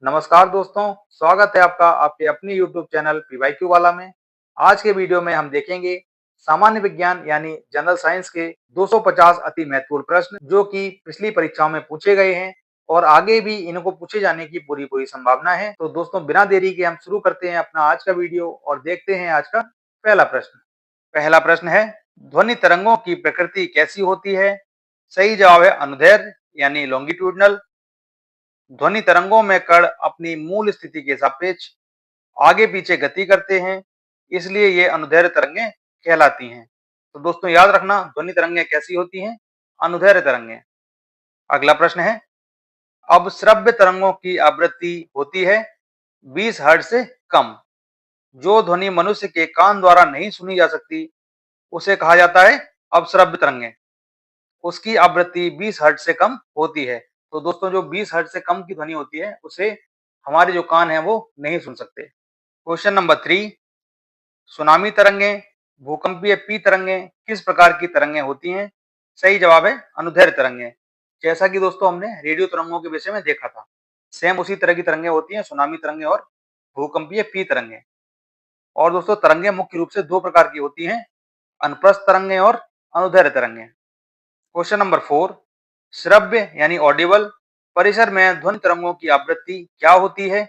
नमस्कार दोस्तों, स्वागत है आपका आपके अपने YouTube चैनल पीवाईक्यू वाला में। आज के वीडियो में हम देखेंगे सामान्य विज्ञान यानी जनरल साइंस के 250 अति महत्वपूर्ण प्रश्न जो कि पिछली परीक्षाओं में पूछे गए हैं और आगे भी इनको पूछे जाने की पूरी संभावना है। तो दोस्तों बिना देरी के हम शुरू करते हैं अपना आज का वीडियो और देखते हैं आज का पहला प्रश्न। पहला प्रश्न है, ध्वनि तरंगों की प्रकृति कैसी होती है? सही जवाब है अनुदैर्ध्य यानी लॉन्गिट्यूडनल। ध्वनि तरंगों में कण अपनी मूल स्थिति के सापेक्ष आगे पीछे गति करते हैं, इसलिए ये अनुदैर्ध्य तरंगें कहलाती हैं। तो दोस्तों याद रखना, ध्वनि तरंगें कैसी होती हैं? अनुदैर्ध्य तरंगें। अगला प्रश्न है, अब श्रव्य तरंगों की आवृत्ति होती है 20 हर्ट्ज से कम। जो ध्वनि मनुष्य के कान द्वारा नहीं सुनी जा सकती उसे कहा जाता है अपश्रव्य तरंगें। उसकी आवृत्ति 20 हर्ट्ज से कम होती है। तो दोस्तों जो 20 हर्ट्ज से कम की ध्वनि होती है उसे हमारे जो कान है वो नहीं सुन सकते। क्वेश्चन नंबर 3, सुनामी तरंगें, भूकंपीय पी तरंगें किस प्रकार की तरंगें होती हैं? सही जवाब है अनुदैर्ध्य तरंगें। जैसा कि दोस्तों हमने रेडियो तरंगों के विषय में देखा था, सेम उसी तरह की तरंगें होती हैं, सुनामी तरंगें और भूकंपीय पी तरंगें। और दोस्तों तरंगें मुख्य रूप से दो प्रकार की होती हैं, अनुप्रस्थ तरंगें और अनुदैर्ध्य तरंगें। क्वेश्चन नंबर 4, श्रव्य यानी ऑडिबल परिसर में ध्वनि तरंगों की आवृत्ति क्या होती है?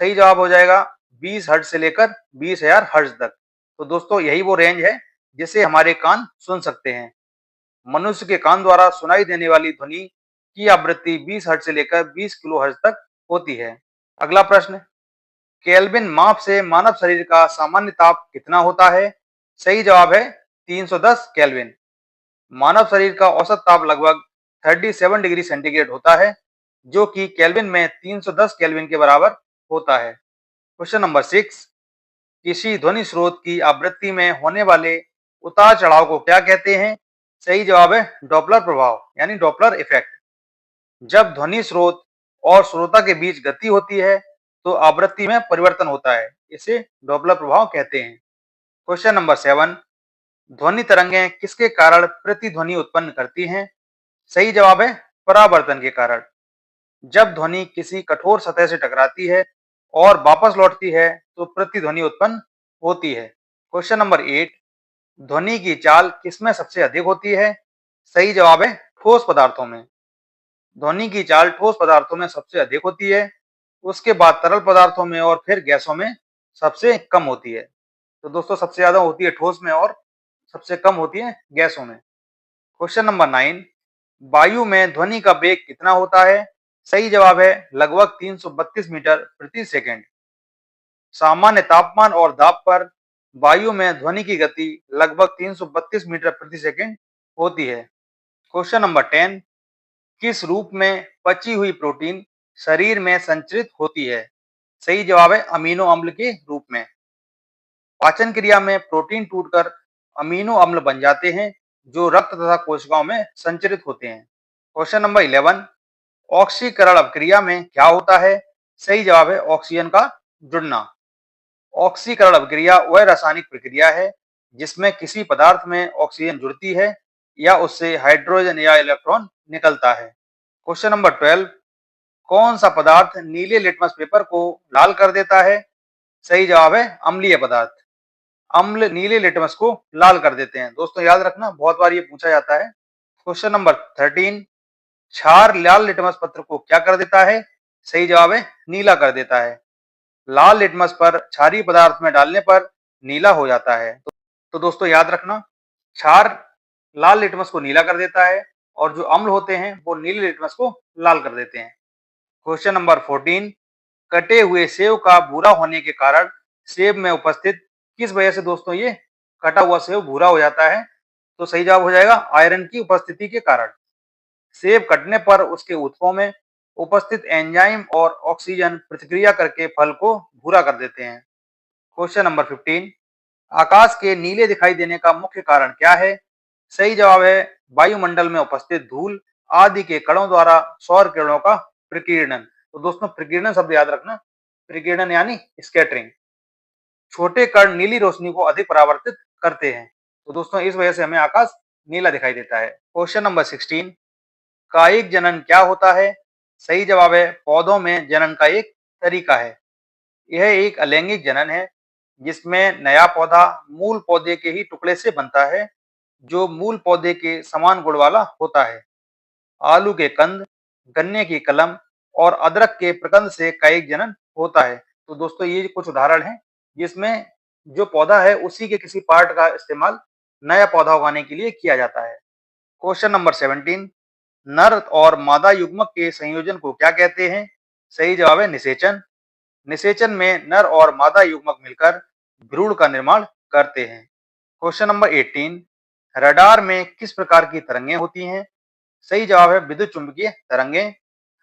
सही जवाब हो जाएगा 20 हर्ट्ज से लेकर 20,000 हर्ट्ज तक। तो दोस्तों यही वो रेंज है जिसे हमारे कान सुन सकते हैं। मनुष्य के कान द्वारा सुनाई देने वाली ध्वनि की आवृत्ति 20 हर्ट्ज से लेकर 20 किलो हर्ट्ज तक होती है। अगला प्रश्न, केल्विन माप से मानव शरीर का सामान्य ताप कितना होता है? सही जवाब है 310 केल्विन। मानव शरीर का औसत ताप लगभग 37 डिग्री सेंटीग्रेड होता है, जो कि केल्विन में 310 केल्विन के बराबर होता है। क्वेश्चन नंबर 6, किसी ध्वनि स्रोत की आवृत्ति में होने वाले उतार चढ़ाव को क्या कहते हैं? सही जवाब है डॉपलर प्रभाव यानी डॉपलर इफेक्ट। जब ध्वनि स्रोत और श्रोता के बीच गति होती है तो आवृत्ति में परिवर्तन होता है, इसे डॉपलर प्रभाव कहते हैं। क्वेश्चन नंबर 7, ध्वनि तरंगें किसके कारण प्रतिध्वनि उत्पन्न करती हैं? सही जवाब है परावर्तन के कारण। जब ध्वनि किसी कठोर सतह से टकराती है और वापस लौटती है तो प्रतिध्वनि उत्पन्न होती है। क्वेश्चन नंबर 8, ध्वनि की चाल किसमें सबसे अधिक होती है? सही जवाब है ठोस पदार्थों में। ध्वनि की चाल ठोस पदार्थों में सबसे अधिक होती है, उसके बाद तरल पदार्थों में और फिर गैसों में सबसे कम होती है। तो दोस्तों सबसे ज्यादा होती है ठोस में और सबसे कम होती है गैसों में। क्वेश्चन नंबर 9, वायु में ध्वनि का वेग कितना होता है? सही जवाब है लगभग 332 मीटर प्रति सेकंड। सामान्य तापमान और दाब पर वायु में ध्वनि की गति लगभग 332 मीटर प्रति सेकंड होती है। क्वेश्चन नंबर 10, किस रूप में पची हुई प्रोटीन शरीर में संचरित होती है? सही जवाब है अमीनो अम्ल के रूप में। पाचन क्रिया में प्रोटीन टूटकर अमीनो अम्ल बन जाते हैं जो रक्त तथा कोशिकाओं में संचरित होते हैं। क्वेश्चन नंबर 11, ऑक्सीकरण अभिक्रिया में क्या होता है? सही जवाब है ऑक्सीजन का जुड़ना। ऑक्सीकरण अभिक्रिया वह रासायनिक प्रक्रिया है जिसमें किसी पदार्थ में ऑक्सीजन जुड़ती है या उससे हाइड्रोजन या इलेक्ट्रॉन निकलता है। क्वेश्चन नंबर 12, कौन सा पदार्थ नीले लिटमस पेपर को लाल कर देता है? सही जवाब है अम्लीय पदार्थ। अम्ल नीले लिटमस को लाल कर देते हैं। दोस्तों याद रखना, बहुत बार ये पूछा जाता है। क्वेश्चन नंबर 13, क्षार लाल लिटमस पत्र को क्या कर देता है? सही जवाब है नीला कर देता है। लाल लिटमस पर क्षारीय पदार्थ में डालने पर नीला हो जाता है। तो दोस्तों याद रखना, क्षार लाल लिटमस को नीला कर देता है और जो अम्ल होते हैं वो नीले लिटमस को लाल कर देते हैं। क्वेश्चन नंबर 14, कटे हुए सेव का भूरा होने के कारण सेब में उपस्थित किस वजह से दोस्तों ये कटा हुआ सेव भूरा हो जाता है? तो सही जवाब हो जाएगा आयरन की उपस्थिति के कारण। सेब कटने पर उसके ऊतकों में उपस्थित एंजाइम और ऑक्सीजन प्रतिक्रिया करके फल को भूरा कर देते हैं। क्वेश्चन नंबर 15, आकाश के नीले दिखाई देने का मुख्य कारण क्या है? सही जवाब है वायुमंडल में उपस्थित धूल आदि के कणों द्वारा सौर किरणों का प्रकीर्णन। तो दोस्तों प्रकीर्णन शब्द याद रखना, प्रकीर्णन यानी स्कैटरिंग। छोटे कण नीली रोशनी को अधिक परावर्तित करते हैं, तो दोस्तों इस वजह से हमें आकाश नीला दिखाई देता है। क्वेश्चन नंबर 16, कायिक जनन क्या होता है? सही जवाब है पौधों में जनन का एक तरीका है। यह एक अलैंगिक जनन है जिसमें नया पौधा मूल पौधे के ही टुकड़े से बनता है जो मूल पौधे के समान गुण वाला होता है। आलू के कंद, गन्ने की कलम और अदरक के प्रकंद से कायिक जनन होता है। तो दोस्तों ये कुछ उदाहरण हैं जिसमें जो पौधा है उसी के किसी पार्ट का इस्तेमाल नया पौधा उगाने के लिए किया जाता है। क्वेश्चन नंबर 17, नर और मादा युग्मक के संयोजन को क्या कहते हैं? सही जवाब है निषेचन। निषेचन में नर और मादा युग्मक मिलकर भ्रूण का निर्माण करते हैं। क्वेश्चन नंबर 18, रडार में किस प्रकार की तरंगें होती हैं? सही जवाब है विद्युत चुंबकीय तरंगें।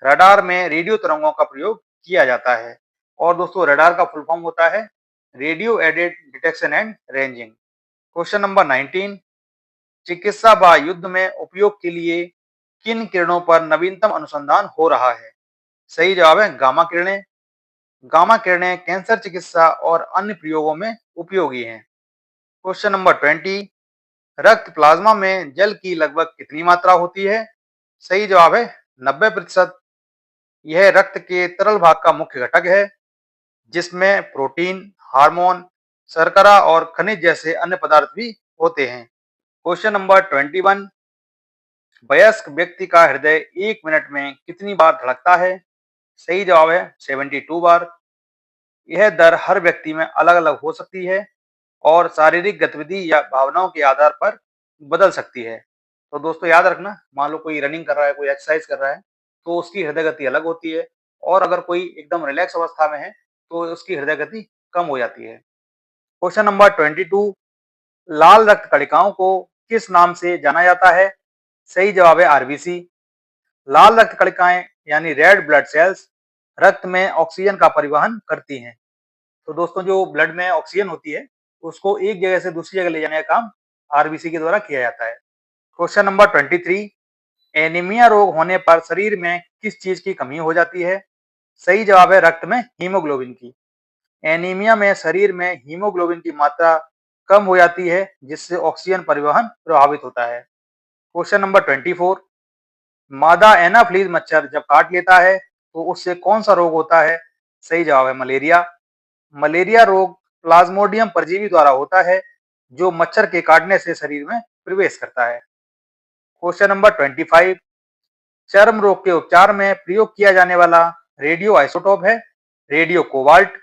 रडार में रेडियो तरंगों का प्रयोग किया जाता है। और दोस्तों रडार का फुल फॉर्म होता है radio aided detection and ranging. Question number 19, चिकित्सा व युद्ध में उपयोग के लिए किन किरणों पर नवीनतम अनुसंधान हो रहा है? सही जवाब है गामा किरणें। गामा किरणें कैंसर चिकित्सा और अन्य प्रयोगों में उपयोगी हैं। क्वेश्चन नंबर 20, रक्त प्लाज्मा में जल की लगभग कितनी मात्रा होती है? सही जवाब है 90%। यह रक्त के तरल भाग का मुख्य घटक है जिसमें प्रोटीन, हार्मोन, शर्करा और खनिज जैसे अन्य पदार्थ भी होते हैं। क्वेश्चन नंबर 21, वयस्क व्यक्ति का हृदय 1 मिनट में कितनी बार धड़कता है? सही जवाब है 72 बार। यह दर हर व्यक्ति में अलग अलग हो सकती है और शारीरिक गतिविधि या भावनाओं के आधार पर बदल सकती है। तो दोस्तों याद रखना, मान लो कोई रनिंग कर रहा है, कोई एक्सरसाइज कर रहा है, तो उसकी हृदय गति अलग होती है और अगर कोई एकदम रिलैक्स अवस्था में है तो उसकी हृदय गति कम हो जाती है। क्वेश्चन नंबर 22, लाल रक्त कणिकाओं को किस नाम से जाना जाता है? सही जवाब है आरबीसी। लाल रक्त कणिकाएं यानी रेड ब्लड सेल्स रक्त में ऑक्सीजन का परिवहन करती हैं। तो दोस्तों जो ब्लड में ऑक्सीजन होती है उसको एक जगह से दूसरी जगह ले जाने का काम आरबीसी के द्वारा किया जाता है। क्वेश्चन नंबर 23, एनीमिया रोग होने पर शरीर में किस चीज की कमी हो जाती है? सही जवाब है रक्त में हीमोग्लोबिन की। एनीमिया में शरीर में हीमोग्लोबिन की मात्रा कम हो जाती है जिससे ऑक्सीजन परिवहन प्रभावित होता है। क्वेश्चन नंबर 24, मादा एनाफ्लीज मच्छर जब काट लेता है तो उससे कौन सा रोग होता है? सही जवाब है मलेरिया। मलेरिया रोग प्लाज्मोडियम परजीवी द्वारा होता है जो मच्छर के काटने से शरीर में प्रवेश करता है। क्वेश्चन नंबर 25, चर्म रोग के उपचार में प्रयोग किया जाने वाला रेडियो आइसोटोप है रेडियो कोबाल्ट।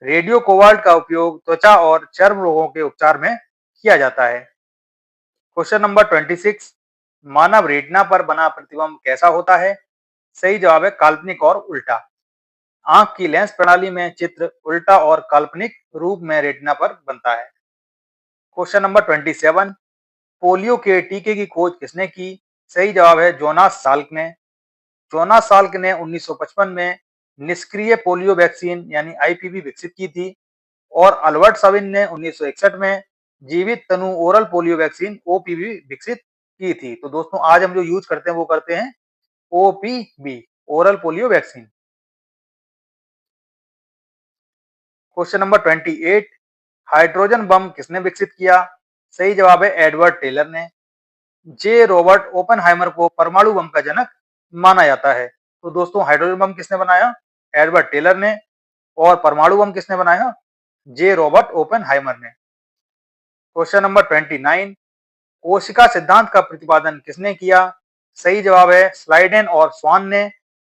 रेडियो कोबाल्ट का उपयोग त्वचा और चर्म रोगों के उपचार में किया जाता है। क्वेश्चन नंबर 26, मानव रेटिना पर बना प्रतिबिंब कैसा होता है? सही जवाब है काल्पनिक और उल्टा। आंख की लेंस प्रणाली में चित्र उल्टा और काल्पनिक रूप में रेटिना पर बनता है। क्वेश्चन नंबर 27, पोलियो के टीके की खोज किसने की? सही जवाब है जोनास साल्क ने। जोनास साल्क ने 1955 में निष्क्रिय पोलियो वैक्सीन यानी आईपीवी विकसित की थी और अल्बर्ट साविन ने 1961 में जीवित तनु ओरल पोलियो वैक्सीन ओपीवी विकसित की थी। तो दोस्तों आज हम जो यूज करते हैं वो करते हैं OPV, oral polio vaccine. Question number 28, hydrogen bomb किसने विकसित किया? सही जवाब है एडवर्ड टेलर ने। जे रॉबर्ट ओपनहाइमर को परमाणु बम का जनक माना जाता है। तो दोस्तों हाइड्रोजन बम किसने बनाया? एडवर्ड टेलर ने। और परमाणु बम किसने बनाया? जे रॉबर्ट ओपनहाइमर ने। क्वेश्चन नंबर 29, कोशिका सिद्धांत का प्रतिपादन किसने किया? सही जवाब है स्लाइडेन और स्वान ने।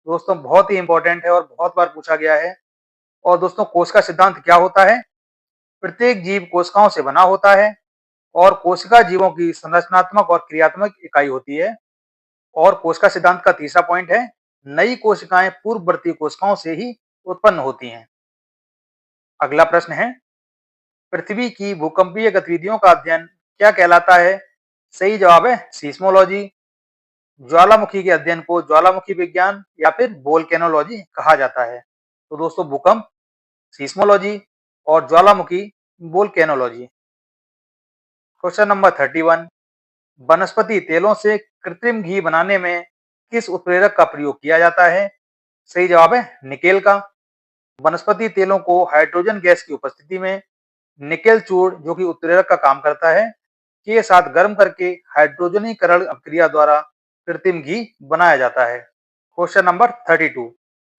दोस्तों बहुत ही इंपॉर्टेंट है और बहुत बार पूछा गया है। और दोस्तों कोशिका सिद्धांत क्या होता है? प्रत्येक जीव कोशिकाओं से बना होता है और कोशिका जीवों की संरचनात्मक और क्रियात्मक इकाई होती है। और कोशिका सिद्धांत का तीसरा पॉइंट है नई कोशिकाएं पूर्ववर्ती कोशिकाओं से ही उत्पन्न होती हैं। अगला प्रश्न है पृथ्वी की भूकंपीय गतिविधियों का अध्ययन क्या कहलाता है? सही जवाब है सीस्मोलॉजी। ज्वालामुखी के अध्ययन को ज्वालामुखी विज्ञान या फिर वोल्केनोलॉजी कहा जाता है। तो दोस्तों भूकंप सीस्मोलॉजी और ज्वालामुखी वोल्केनोलॉजी। क्वेश्चन नंबर 31, वनस्पति तेलों से कृत्रिम घी बनाने में किस उत्प्रेरक का प्रयोग किया जाता है? सही जवाब है निकेल का। वनस्पति तेलों को हाइड्रोजन गैस की उपस्थिति में निकेल चूर्ण जो कि उत्प्रेरक का काम करता है के साथ गर्म करके हाइड्रोजनीकरण क्रिया द्वारा कृत्रिम घी बनाया जाता है। क्वेश्चन नंबर 32,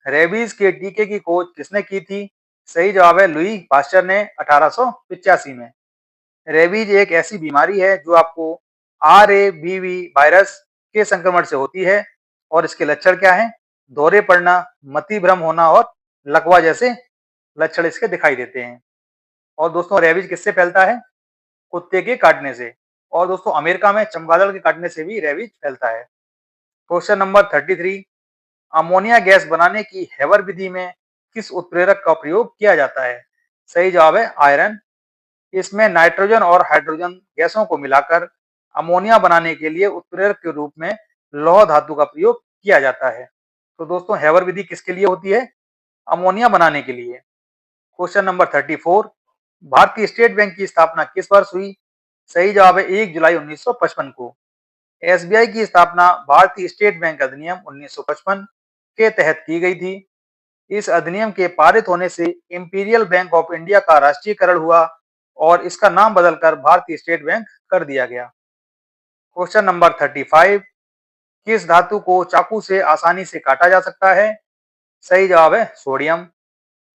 रेबीज के टीके की खोज किसने की थी? सही जवाब है लुई पास्चर ने 1885 में। रेबीज एक ऐसी बीमारी है जो आपको RABV वायरस के संक्रमण से होती है और इसके लक्षण क्या हैं? दौरे पड़ना, मति भ्रम होना और लकवा जैसे लक्षण इसके दिखाई देते हैं। और दोस्तों रेबीज किससे फैलता है? कुत्ते के काटने से। और दोस्तों अमेरिका में चमगादड़ के काटने से भी रेबीज फैलता है। क्वेश्चन नंबर 33, अमोनिया गैस बनाने की हेवर विधि में किस उत्प्रेरक का प्रयोग किया जाता है? सही जवाब है आयरन। इसमें नाइट्रोजन और हाइड्रोजन गैसों को मिलाकर अमोनिया बनाने के लिए उत्प्रेरक के रूप में लौह धातु का प्रयोग किया जाता है। तो दोस्तों हेवर विधि किसके लिए होती है? अमोनिया बनाने के लिए। क्वेश्चन नंबर 34, भारतीय स्टेट बैंक की स्थापना किस वर्ष हुई? सही जवाब है 1 जुलाई 1955 को। SBI की स्थापना भारतीय स्टेट बैंक अधिनियम 1955 के तहत की गई थी। इस अधिनियम के पारित होने से इंपीरियल बैंक ऑफ इंडिया का राष्ट्रीयकरण हुआ और इसका नाम बदलकर भारतीय स्टेट बैंक कर दिया गया। क्वेश्चन नंबर 35, किस धातु को चाकू से आसानी से काटा जा सकता है? सही जवाब है सोडियम।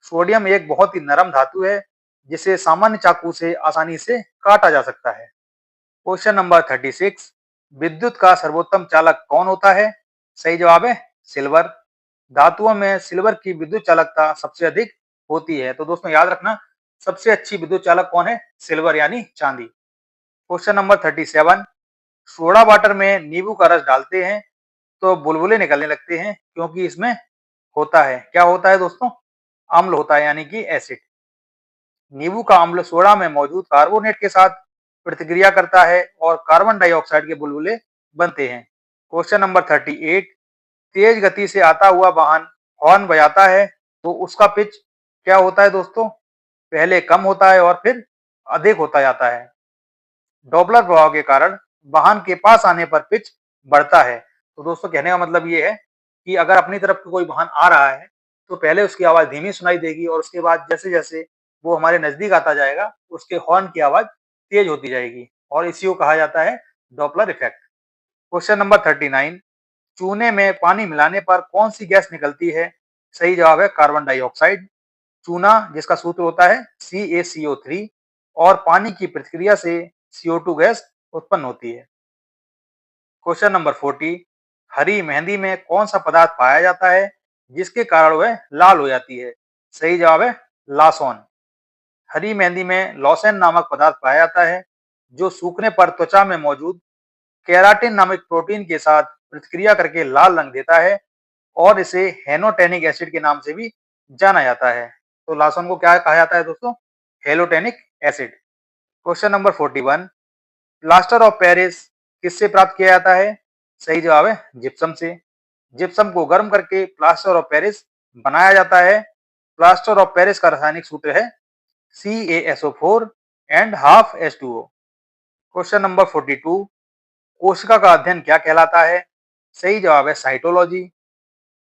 सोडियम एक बहुत ही नरम धातु है जिसे सामान्य चाकू से आसानी से काटा जा सकता है। क्वेश्चन नंबर 36, विद्युत का सर्वोत्तम चालक कौन होता है? सही जवाब है सिल्वर। धातुओं में सिल्वर की विद्युत चालकता सबसे अधिक होती है। तो दोस्तों याद रखना सबसे अच्छी विद्युत चालक कौन है? सिल्वर यानी चांदी। क्वेश्चन नंबर 37, सोडा वाटर में नींबू का रस डालते हैं तो बुलबुले निकलने लगते हैं क्योंकि इसमें होता है, क्या होता है दोस्तों? अम्ल होता है यानी कि एसिड। नींबू का अम्ल सोडा में मौजूद कार्बोनेट के साथ प्रतिक्रिया करता है और कार्बन डाइऑक्साइड के बुलबुले बनते हैं। क्वेश्चन नंबर 38, तेज गति से आता हुआ वाहन हॉर्न बजाता है तो उसका पिच क्या होता है दोस्तों? पहले कम होता है और फिर अधिक होता जाता है। डॉपलर प्रभाव के कारण वाहन के पास आने पर पिच बढ़ता है। तो दोस्तों कहने का मतलब ये है कि अगर अपनी तरफ कोई वाहन आ रहा है तो पहले उसकी आवाज धीमी सुनाई देगी और उसके बाद जैसे जैसे वो हमारे नजदीक आता जाएगा उसके हॉर्न की आवाज तेज होती जाएगी और इसी को कहा जाता है डॉपलर इफेक्ट। क्वेश्चन नंबर 39, चूने में पानी मिलाने पर कौन सी गैस निकलती है? सही जवाब है कार्बन डाइऑक्साइड। चूना जिसका सूत्र होता है CaCO3 और पानी की प्रतिक्रिया से CO2 गैस उत्पन्न होती है। क्वेश्चन नंबर 40, हरी मेहंदी में कौन सा पदार्थ पाया जाता है जिसके कारण वह लाल हो जाती है? सही जवाब है लासोन। हरी मेहंदी में लॉसेन नामक पदार्थ पाया जाता है जो सूखने पर त्वचा में मौजूद केराटिन नामक प्रोटीन के साथ प्रतिक्रिया करके लाल रंग देता है और इसे हेनोटेनिक एसिड के नाम से भी जाना जाता है। तो लासोन को क्या कहा जाता है दोस्तों? हेलोटेनिक acid. Question number 41, plaster of Paris किससे प्राप्त किया जाता है? सही जवाब है जिप्सम से। जिप्सम को गर्म करके प्लास्टर ऑफ पेरिस बनाया जाता है। प्लास्टर ऑफ पेरिस का रासायनिक सूत्र है CaSO4 and half H2O। Question number 42, कोशिका का अध्ययन क्या कहलाता है? सही जवाब है साइटोलॉजी।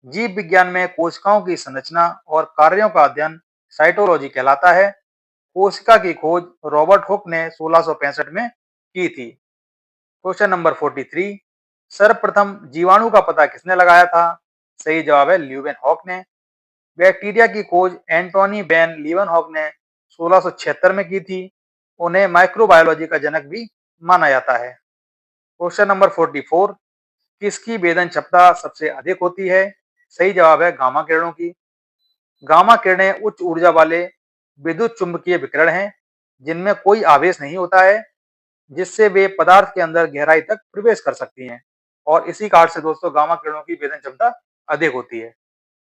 जीव विज्ञान में कोशिकाओं की संरचना और कार्यों का अध्ययन साइटोलॉजी कहलाता है। कोशिका की खोज रॉबर्ट हुक ने 1665 में की थी। क्वेश्चन नंबर 43, सर्वप्रथम जीवाणु का पता किसने लगाया था? सही जवाब है ल्यूवेन हॉक ने। बैक्टीरिया की खोज एंटोनी वैन लीवनहॉक ने 1676 में की थी। उन्हें माइक्रोबायोलॉजी का जनक भी माना जाता है। क्वेश्चन नंबर 44, किसकी वेदन क्षमता सबसे अधिक होती है? सही जवाब है गामा किरणों की। गामा किरणें उच्च ऊर्जा वाले विद्युत चुंबकीय विकिरण हैं जिनमें कोई आवेश नहीं होता है जिससे वे पदार्थ के अंदर गहराई तक प्रवेश कर सकती हैं और इसी कारण से दोस्तों गामा किरणों की वेदन क्षमता अधिक होती है।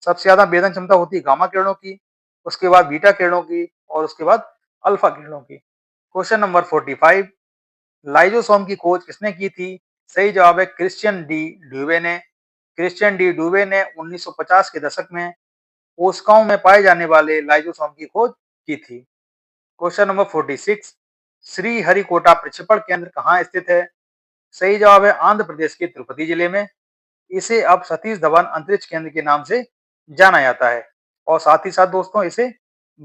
सबसे ज्यादा वेदन क्षमता होती है गामा किरणों की, उसके बाद बीटा किरणों की और उसके बाद अल्फा किरणों की। क्वेश्चन नंबर 45, लाइजोसोम की खोज किसने की थी? सही जवाब है क्रिश्चियन डी ड्यूवे ने। क्रिश्चियन डी ड्यूवे ने 1950 के दशक में कोशिकाओं में पाए जाने वाले लाइजोसोम की खोज की थी। क्वेश्चन नंबर 46, श्री हरिकोटा प्रक्षेपण केंद्र कहाँ स्थित है? सही जवाब है आंध्र प्रदेश के तिरुपति जिले में। इसे अब सतीश धवन अंतरिक्ष केंद्र के नाम से जाना जाता है और साथ ही साथ दोस्तों इसे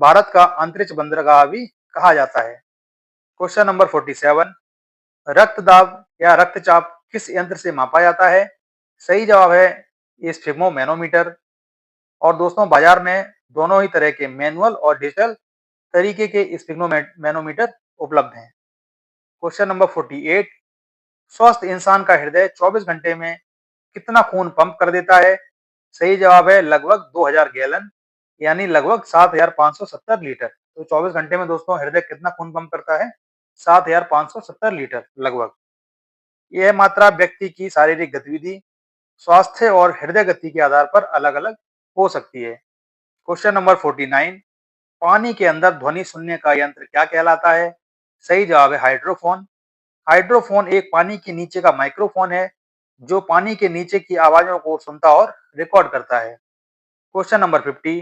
भारत का अंतरिक्ष बंदरगाह भी कहा जाता है। क्वेश्चन नंबर 47, रक्तदाब या रक्तचाप किस यंत्र से मापा जाता है? सही जवाब है स्फिग्मोमैनोमीटर। और दोस्तों बाजार में दोनों ही तरह के मैनुअल और डिजिटल तरीके के स्फिग्मोमैनोमीटर उपलब्ध हैं। क्वेश्चन नंबर 48, स्वस्थ इंसान का हृदय 24 घंटे में कितना खून पंप कर देता है? सही जवाब है लगभग 2000 गैलन, यानी लगभग 7570 लीटर। तो 24 घंटे में दोस्तों हृदय कितना खून पंप करता है? 7570 लीटर लगभग। यह मात्रा व्यक्ति की शारीरिक गतिविधि, स्वास्थ्य और हृदय गति के आधार पर अलग अलग हो सकती है। क्वेश्चन नंबर 49, पानी के अंदर ध्वनि सुनने का यंत्र क्या कहलाता है? सही जवाब है हाइड्रोफोन। हाइड्रोफोन एक पानी के नीचे का माइक्रोफोन है जो पानी के नीचे की आवाजों को सुनता और रिकॉर्ड करता है। क्वेश्चन नंबर 50,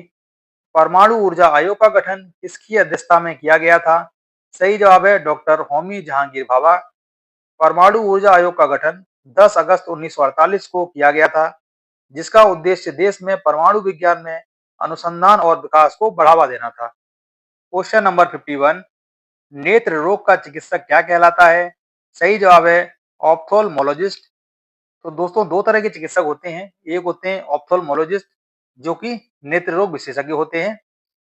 परमाणु ऊर्जा आयोग का गठन किसकी अध्यक्षता में किया गया था? सही जवाब है डॉक्टर होमी जहांगीर भाभा। परमाणु ऊर्जा आयोग का गठन 10 अगस्त 1948 को किया गया था, जिसका उद्देश्य देश में परमाणु विज्ञान में अनुसंधान और विकास को बढ़ावा देना था। क्वेश्चन नंबर 51, नेत्र रोग का चिकित्सक क्या कहलाता है? सही जवाब है ऑप्थोल्मोलॉजिस्ट। तो दोस्तों दो तरह के चिकित्सक होते हैं, एक होते हैं ऑप्थोल्मोलॉजिस्ट जो कि नेत्र रोग विशेषज्ञ होते हैं,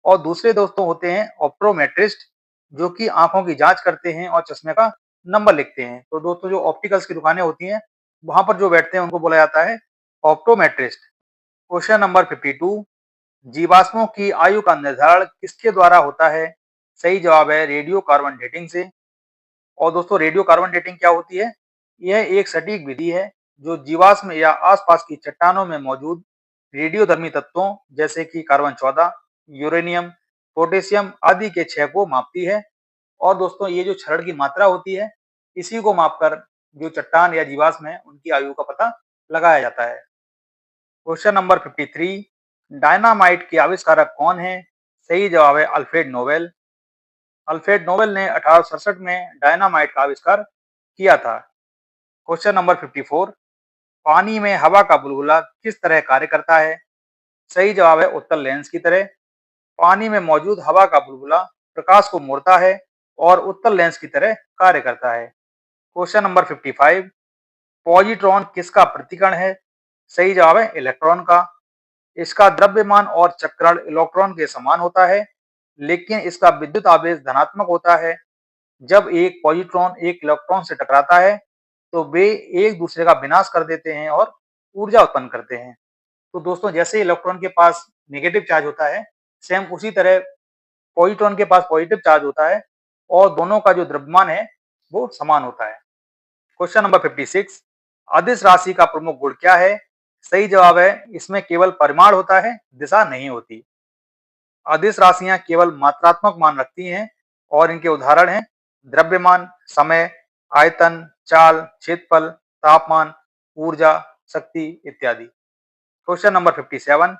और दूसरे दोस्तों होते हैं ऑप्टोमेट्रिस्ट जो कि आंखों की जांच करते हैं और चश्मे का नंबर लिखते हैं। तो दोस्तों जो ऑप्टिकल्स की दुकानें होती हैं वहां पर जो बैठते हैं उनको बोला जाता है ऑप्टोमेट्रिस्ट। क्वेश्चन नंबर 52, जीवाश्मों की आयु का निर्धारण किसके द्वारा होता है? सही जवाब है रेडियो कार्बन डेटिंग से। और दोस्तों रेडियो कार्बन डेटिंग क्या होती है? यह एक सटीक विधि है जो जीवाश्म या आसपास की चट्टानों में मौजूद रेडियोधर्मी तत्वों जैसे कि कार्बन 14, यूरेनियम, पोटेशियम आदि के क्षय को मापती है। और दोस्तों ये जो क्षरण की मात्रा होती है इसी को मापकर जो चट्टान या जीवाश्म है उनकी आयु का पता लगाया जाता है। क्वेश्चन नंबर 53, डायनामाइट के आविष्कारक कौन है? सही जवाब है अल्फ्रेड नोबेल। अल्फ्रेड नोबेल ने 1867 में डायनामाइट का आविष्कार किया था। क्वेश्चन नंबर 54, पानी में हवा का बुलबुला किस तरह कार्य करता है? सही जवाब है उत्तल लेंस की तरह। पानी में मौजूद हवा का बुलबुला प्रकाश को मोड़ता है और उत्तल लेंस की तरह कार्य करता है। क्वेश्चन नंबर 55, पॉजिट्रॉन किसका प्रतिकण है? सही जवाब है इलेक्ट्रॉन का। इसका द्रव्यमान और चक्रण इलेक्ट्रॉन के समान होता है, लेकिन इसका विद्युत आवेश धनात्मक होता है। जब एक पॉजिट्रॉन एक इलेक्ट्रॉन से टकराता है तो वे एक दूसरे का विनाश कर देते हैं और ऊर्जा उत्पन्न करते हैं। तो दोस्तों जैसे इलेक्ट्रॉन के पास नेगेटिव चार्ज होता है, सेम उसी तरह पॉजिट्रॉन के पास पॉजिटिव चार्ज होता है और दोनों का जो द्रव्यमान है वो समान होता है। क्वेश्चन नंबर 56, अदिश राशि का प्रमुख गुण क्या है? सही जवाब है इसमें केवल परिमाण होता है, दिशा नहीं होती। अदिश राशियां केवल मात्रात्मक मान रखती हैं और इनके उदाहरण हैं द्रव्यमान, समय, आयतन, चाल, क्षेत्रफल, तापमान, ऊर्जा, शक्ति इत्यादि। क्वेश्चन नंबर 57,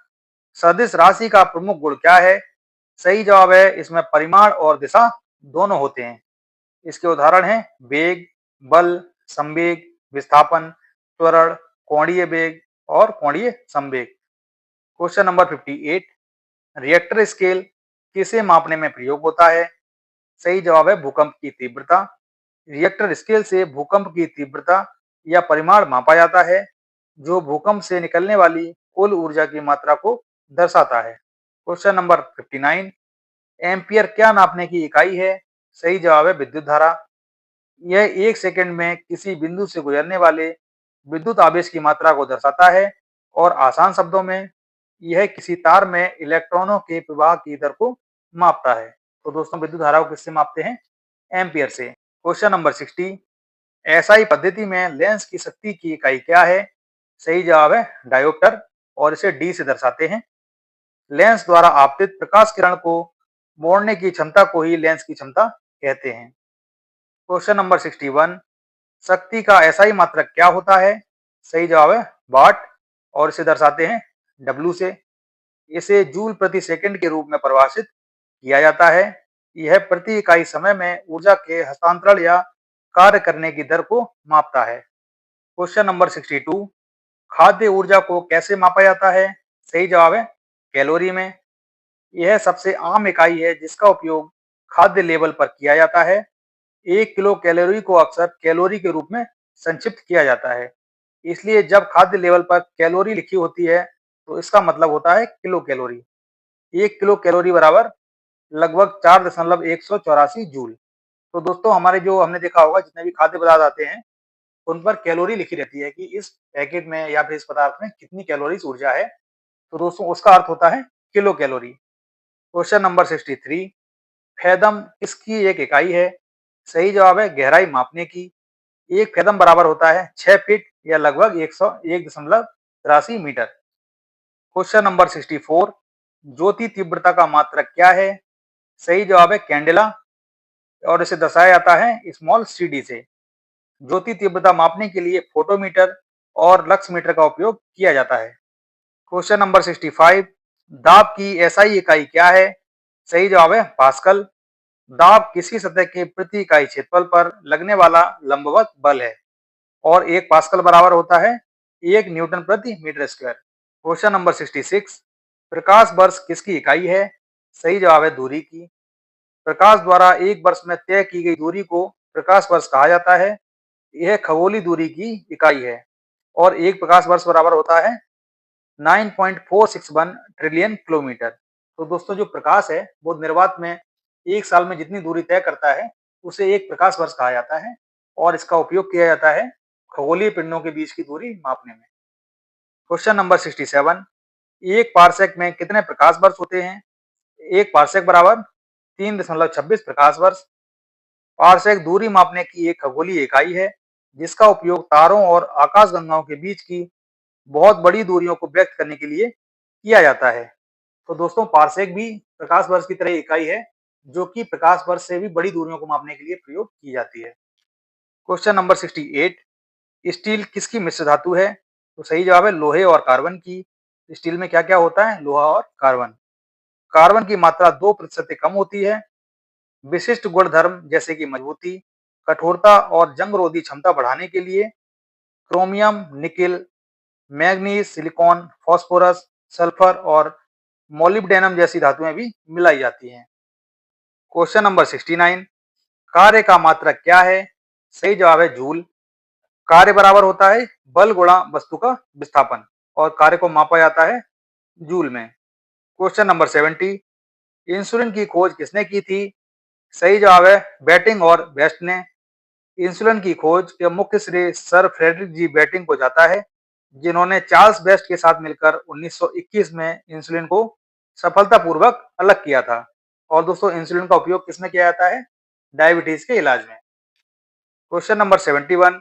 सदिश राशि का प्रमुख गुण क्या है? सही जवाब है इसमें परिमाण और दिशा दोनों होते हैं। इसके उदाहरण हैं वेग, बल, संवेग, विस्थापन, त्वरण, कोणीय वेग और कोणीय संवेग। क्वेश्चन नंबर 58, रिएक्टर स्केल किसे मापने में प्रयोग होता है? सही जवाब है भूकंप की तीव्रता। रिएक्टर स्केल से भूकंप की तीव्रता या परिमाण मापा जाता है जो भूकंप से निकलने वाली कुल ऊर्जा की मात्रा को दर्शाता है। क्वेश्चन नंबर 59, एम्पियर क्या नापने की इकाई है? सही जवाब है विद्युत धारा। यह एक सेकंड में किसी बिंदु से गुजरने वाले विद्युत आवेश की मात्रा को दर्शाता है और आसान शब्दों में यह किसी तार में इलेक्ट्रॉनों के प्रवाह की दर को मापता है। तो दोस्तों विद्युत धारा को किससे मापते हैं? एम्पियर से। क्वेश्चन नंबर 60, एसआई पद्धति में लेंस की शक्ति की इकाई क्या है? सही जवाब है डायोप्टर और इसे डी से दर्शाते हैं। लेंस द्वारा आपतित प्रकाश किरण को मोड़ने की क्षमता को ही लेंस की क्षमता कहते हैं। क्वेश्चन नंबर 61, शक्ति का एसआई मात्रक क्या होता है? सही जवाब है वाट और इसे दर्शाते हैं डब्ल्यू से। इसे जूल प्रति सेकंड के रूप में परिभाषित किया जाता है। यह प्रति इकाई समय में ऊर्जा के हस्तांतरण या कार्य करने की दर को मापता है। क्वेश्चन नंबर 62, खाद्य ऊर्जा को कैसे मापा जाता है? सही जवाब है कैलोरी में। यह सबसे आम इकाई है जिसका उपयोग खाद्य लेवल पर किया जाता है। 1 किलो कैलोरी को अक्सर कैलोरी के रूप में संक्षिप्त किया जाता है। इसलिए जब खाद्य लेवल पर कैलोरी लिखी होती है तो इसका मतलब होता है किलो कैलोरी। 1 किलो कैलोरी बराबर लगभग 4.184 जूल। तो दोस्तों हमारे जो हमने देखा होगा जितने भी खाद्य पदार्थ आते हैं उन पर कैलोरी लिखी रहती है कि इस पैकेट में या फिर इस पदार्थ में कितनी कैलोरीज ऊर्जा है। तो दोस्तों उसका अर्थ होता है kilo calorie. Question number 63, fathom किसकी एक इकाई है? सही जवाब है गहराई मापने की। एक फैदम बराबर होता है 6 फीट या लगभग 101.83 मीटर। क्वेश्चन नंबर 64, ज्योति तीव्रता का मात्रक क्या है? सही जवाब है कैंडेला और इसे दर्शाया जाता है स्मॉल सीडी से। ज्योति तीव्रता मापने के लिए फोटोमीटर और लक्स मीटर का उपयोग किया जाता है। क्वेश्चन नंबर 65, दाब की एसआई इकाई क्या है? सही जवाब है पास्कल। दाब किसी सतह के प्रति इकाई क्षेत्रफल पर लगने वाला लंबवत बल है और 1 पास्कल बराबर होता है 1 न्यूटन प्रति मीटर स्क्वायर। क्वेश्चन नंबर 66, प्रकाश वर्ष किसकी इकाई है? सही जवाब है दूरी की। प्रकाश द्वारा एक वर्ष में तय की गई दूरी को प्रकाश वर्ष कहा जाता है। यह खगोलीय दूरी की इकाई है और एक प्रकाश वर्ष बराबर होता है 9.461 ट्रिलियन किलोमीटर। तो दोस्तों जो प्रकाश है वो निर्वात में एक साल में जितनी दूरी तय करता है उसे एक प्रकाश वर्ष कहा जाता है और इसका उपयोग किया जाता है खगोलीय पिंडों के बीच की दूरी मापने में। क्वेश्चन नंबर 67, एक पारसेक में कितने प्रकाश वर्ष होते हैं? एक पारसेक बराबर 3.26 प्रकाश वर्ष। पारसेक दूरी मापने की एक खगोलीय इकाई है जिसका उपयोग तारों और आकाशगंगाओं के बीच की बहुत बड़ी दूरियों को व्यक्त करने के लिए किया जाता है। तो दोस्तों पारसेक भी प्रकाश वर्ष की तरह इकाई है जो कि प्रकाश वर्ष से भी बड़ी दूरियों को मापने के लिए प्रयोग की जाती है। क्वेश्चन नंबर 68, स्टील किसकी मिश्र धातु है? तो सही जवाब है लोहे और कार्बन की। स्टील में क्या क्या होता है? लोहा और कार्बन। कार्बन की मात्रा 2% से कम होती है। विशिष्ट गुणधर्म जैसे कि मजबूती, कठोरता और जंगरोधी क्षमता बढ़ाने के लिए chromium, nickel, manganese, silicon, phosphorus, sulphur और मोलिब्डेनम जैसी धातुएं भी मिलाई जाती हैं। क्वेश्चन नंबर 69, कार्य का मात्रक क्या है? सही जवाब है जूल। कार्य बराबर होता है बल गुणा वस्तु का विस्थापन और कार्य को मापा जाता है जूल में। क्वेश्चन नंबर 70, इंसुलिन की खोज किसने की थी? सही जवाब है बेटिंग और बेस्ट ने। इंसुलिन की खोज के मुख्य श्रेय सर फ्रेडरिक जी बेटिंग को जाता है जिन्होंने चार्ल्स बेस्ट के साथ मिलकर 1921 में इंसुलिन को सफलतापूर्वक अलग किया था। और दोस्तों इंसुलिन का उपयोग किसमें किया जाता है? डायबिटीज के इलाज में। क्वेश्चन नंबर 71,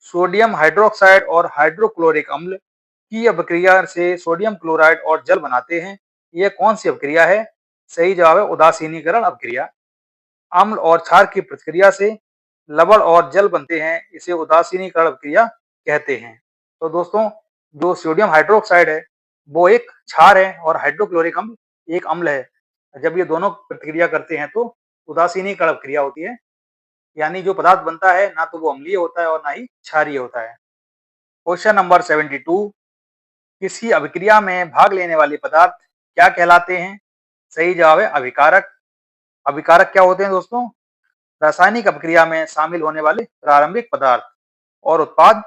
सोडियम हाइड्रोक्साइड और हाइड्रोक्लोरिक अम्ल की अभिक्रिया से सोडियम क्लोराइड और जल बनाते हैं। यह कौन सी अभिक्रिया है? सही जवाब है उदासीनीकरण अभिक्रिया। अम्ल और क्षार की प्रतिक्रिया से लवण और जल बनते हैं, इसे उदासीनीकरण अभिक्रिया कहते हैं। तो दोस्तों जो सोडियम हाइड्रोक्साइड है वो एक क्षार है और हाइड्रोक्लोरिक अम्ल एक अम्ल है। जब ये दोनों प्रतिक्रिया करते हैं तो उदासीनीकरण अभिक्रिया होती है, यानी जो पदार्थ बनता है ना तो वो अम्लीय होता है और ना ही क्षारीय होता है। क्वेश्चन नंबर 72, किसी अभिक्रिया में भाग लेने वाले पदार्थ क्या कहलाते हैं? सही जवाब है अभिकारक। अभिकारक क्या होते हैं दोस्तों? रासायनिक अभिक्रिया में शामिल होने वाले प्रारंभिक पदार्थ और उत्पाद,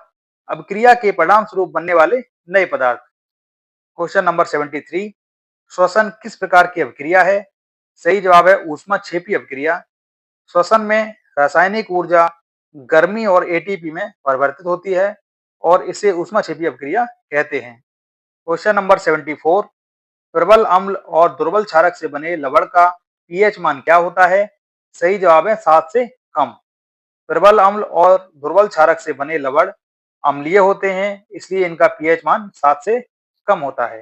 अभिक्रिया के परिणाम स्वरूप बनने वाले नए पदार्थ। क्वेश्चन नंबर 73, श्वसन किस प्रकार की अभिक्रिया है? सही जवाब है ऊष्माक्षेपी अभिक्रिया। श्वसन में रासायनिक ऊर्जा गर्मी और एटीपी में परिवर्तित होती है और इसे ऊष्माक्षेपी अभिक्रिया कहते हैं। क्वेश्चन नंबर 74, प्रबल अम्ल और दुर्बल क्षारक से बने लवण का पीएच मान क्या होता है? सही जवाब है 7 से कम। प्रबल अम्ल और दुर्बल क्षारक से बने लवण अम्लीय होते हैं, इसलिए इनका पीएच मान 7 से कम होता है।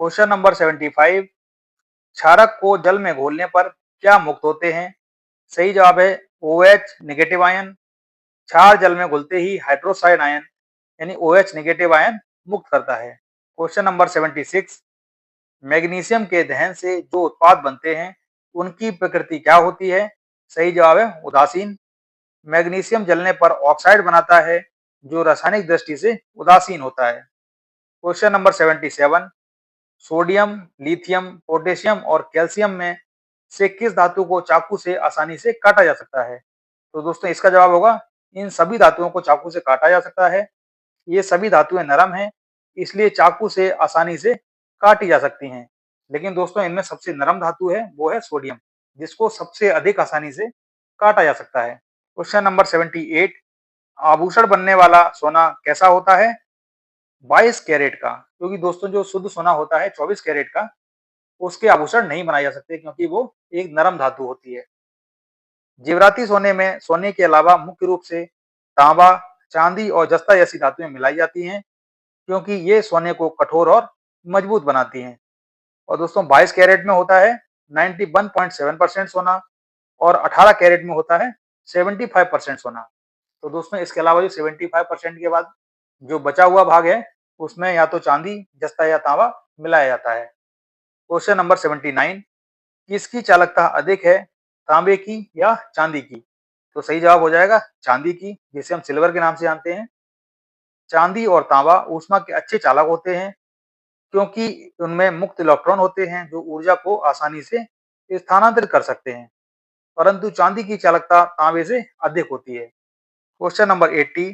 क्वेश्चन नंबर 75, क्षारक को जल में घोलने पर क्या मुक्त होते हैं? सही जवाब है OH नेगेटिव आयन। क्षार जल में घुलते ही हाइड्रोक्साइड आयन यानी OH नेगेटिव आयन मुक्त करता है। क्वेश्चन नंबर 76, मैग्नीशियम के दहन से जो उत्पाद बनते हैं उनकी प्रकृति क्या होती है? सही जवाब है उदासीन। मैग्नीशियम जलने पर ऑक्साइड बनाता है जो रासायनिक दृष्टि से उदासीन होता है। Question number 77, sodium, lithium, potassium और कैल्शियम में से किस धातु को चाकू से आसानी से काटा जा सकता है? तो दोस्तों इसका जवाब होगा इन सभी धातुओं को चाकू से काटा जा सकता है ये सभी धातुएं नरम हैं, इसलिए चाकू से आसानी से काटी जा सकती हैं। लेकिन दोस्तों इनमें सबसे नरम धातु है वो है सोडियम, जिसको सबसे अधिक आसानी से काटा जा सकता है। क्वेश्चन नंबर 78, आभूषण बनने वाला सोना कैसा होता है? 22 कैरेट का, क्योंकि दोस्तों जो शुद्ध सोना होता है 24 कैरेट का, उसके आभूषण नहीं बनाए जा सकते क्योंकि वो एक नरम धातु होती है। जेवराती सोने में सोने के अलावा मुख्य रूप से तांबा, चांदी और जस्ता जैसी धातुएं मिलाई जाती हैं, क्योंकि ये सोने को कठोर और मजबूत बनाती हैं। और दोस्तों 22 कैरेट में होता है 91.7% सोना और 18 कैरेट में होता है 75% सोना। तो दोस्तों इसके अलावा जो 75% के बाद जो बचा हुआ भाग है, उसमें या तो चांदी, जस्ता या तांबा मिलाया जाता है। क्वेश्चन नंबर 79, किसकी चालकता अधिक है, तांबे की या चांदी की? तो सही जवाब हो जाएगा चांदी की, जिसे हम सिल्वर के नाम से जानते हैं। चांदी और तांबा ऊष्मा के अच्छे चालक होते हैं, क्योंकि उनमें मुक्त इलेक्ट्रॉन होते हैं जो ऊर्जा को आसानी से स्थानांतरित कर सकते हैं, परंतु चांदी की चालकता तांबे से अधिक होती है। क्वेश्चन नंबर 80,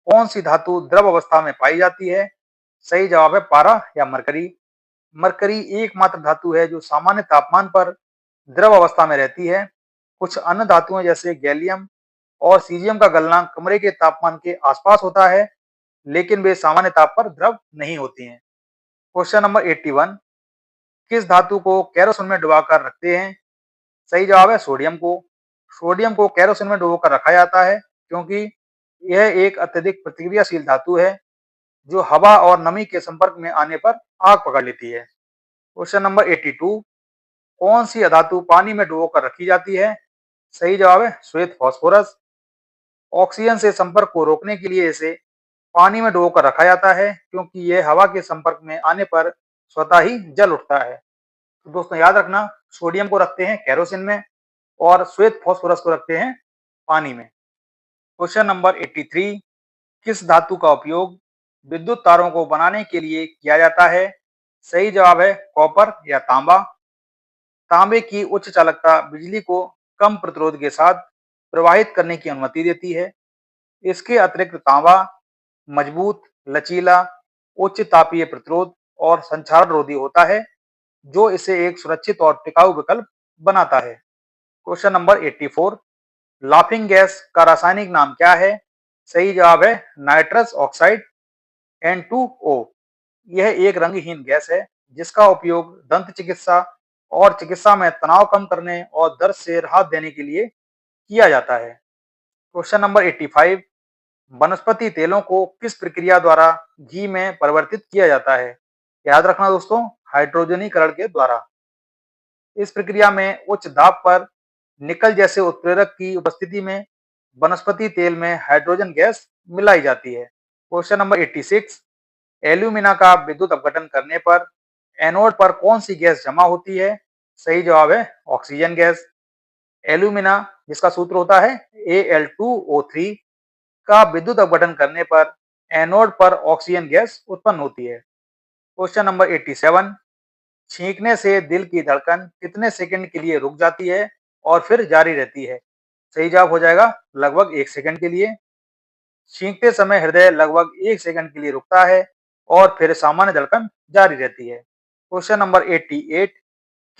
कौन सी धातु द्रव अवस्था में पाई जाती है? सही जवाब है पारा या मरकरी। मरकरी एकमात्र धातु है जो सामान्य तापमान पर द्रव अवस्था में रहती है। कुछ अन्य धातुएं जैसे गैलियम और सीजियम का गलनांक कमरे के तापमान के आसपास होता है, लेकिन वे सामान्य ताप पर द्रव नहीं होती हैं। क्वेश्चन नंबर 81, किस धातु को केरोसिन में डुबाकर रखते हैं? सही जवाब है सोडियम को। सोडियम को केरोसिन में डुबोकर रखा जाता है क्योंकि यह एक अत्यधिक प्रतिक्रियाशील धातु है जो हवा और नमी के संपर्क में आने पर आग पकड़ लेती है। क्वेश्चन नंबर 82, कौन सी अधातु पानी में डुबोकर रखी जाती है? सही जवाब है श्वेत फास्फोरस। ऑक्सीजन से संपर्क को रोकने के लिए इसे पानी में डुबोकर रखा जाता है क्योंकि यह हवा के संपर्क में आने पर स्वतः ही जल उठता है। तो दोस्तों याद रखना, सोडियम को रखते हैं केरोसिन में और श्वेत फास्फोरस को रखते हैं पानी में। क्वेश्चन नंबर 83, किस धातु का उपयोग विद्युत तारों को बनाने के लिए किया जाता है? सही जवाब है कॉपर या तांबा। तांबे की उच्च चालकता बिजली को कम प्रतिरोध के साथ प्रवाहित करने की अनुमति देती है। इसके अतिरिक्त तांबा मजबूत, लचीला, उच्च तापीय प्रतिरोध और संक्षारण रोधी होता है, जो इसे एक सुरक्षित और टिकाऊ विकल्प बनाता है। क्वेश्चन नंबर 84, लाफिंग गैस का रासायनिक नाम क्या है? सही जवाब है नाइट्रस ऑक्साइड N2O। यह एक रंगहीन गैस है जिसका उपयोग दंत चिकित्सा और चिकित्सा में तनाव कम करने और दर्द से राहत देने के लिए किया जाता है। क्वेश्चन नंबर 85, वनस्पति तेलों को किस प्रक्रिया द्वारा घी में परिवर्तित किया जाता है? याद रखना दोस्तों, हाइड्रोजनीकरण के द्वारा। इस प्रक्रिया में उच्च दाब पर निकल जैसे उत्प्रेरक की उपस्थिति में वनस्पति तेल में हाइड्रोजन गैस मिलाई जाती है। क्वेश्चन नंबर 86, एल्यूमिना का विद्युत अपघटन करने पर एनोड पर कौन सी गैस जमा होती है? सही जवाब है ऑक्सीजन गैस। एल्यूमिना, जिसका सूत्र होता है Al2O3, का विद्युत अपघटन करने पर एनोड पर ऑक्सीजन गैस उत्पन्न होती है। क्वेश्चन नंबर 87, छींकने से दिल की धड़कन कितने सेकंड के लिए रुक जाती है और फिर जारी रहती है? सही जवाब हो जाएगा लगभग 1 सेकंड के लिए। छींकते समय हृदय लगभग 1 सेकंड के लिए रुकता है और फिर सामान्य धड़कन जारी रहती है। क्वेश्चन नंबर 88,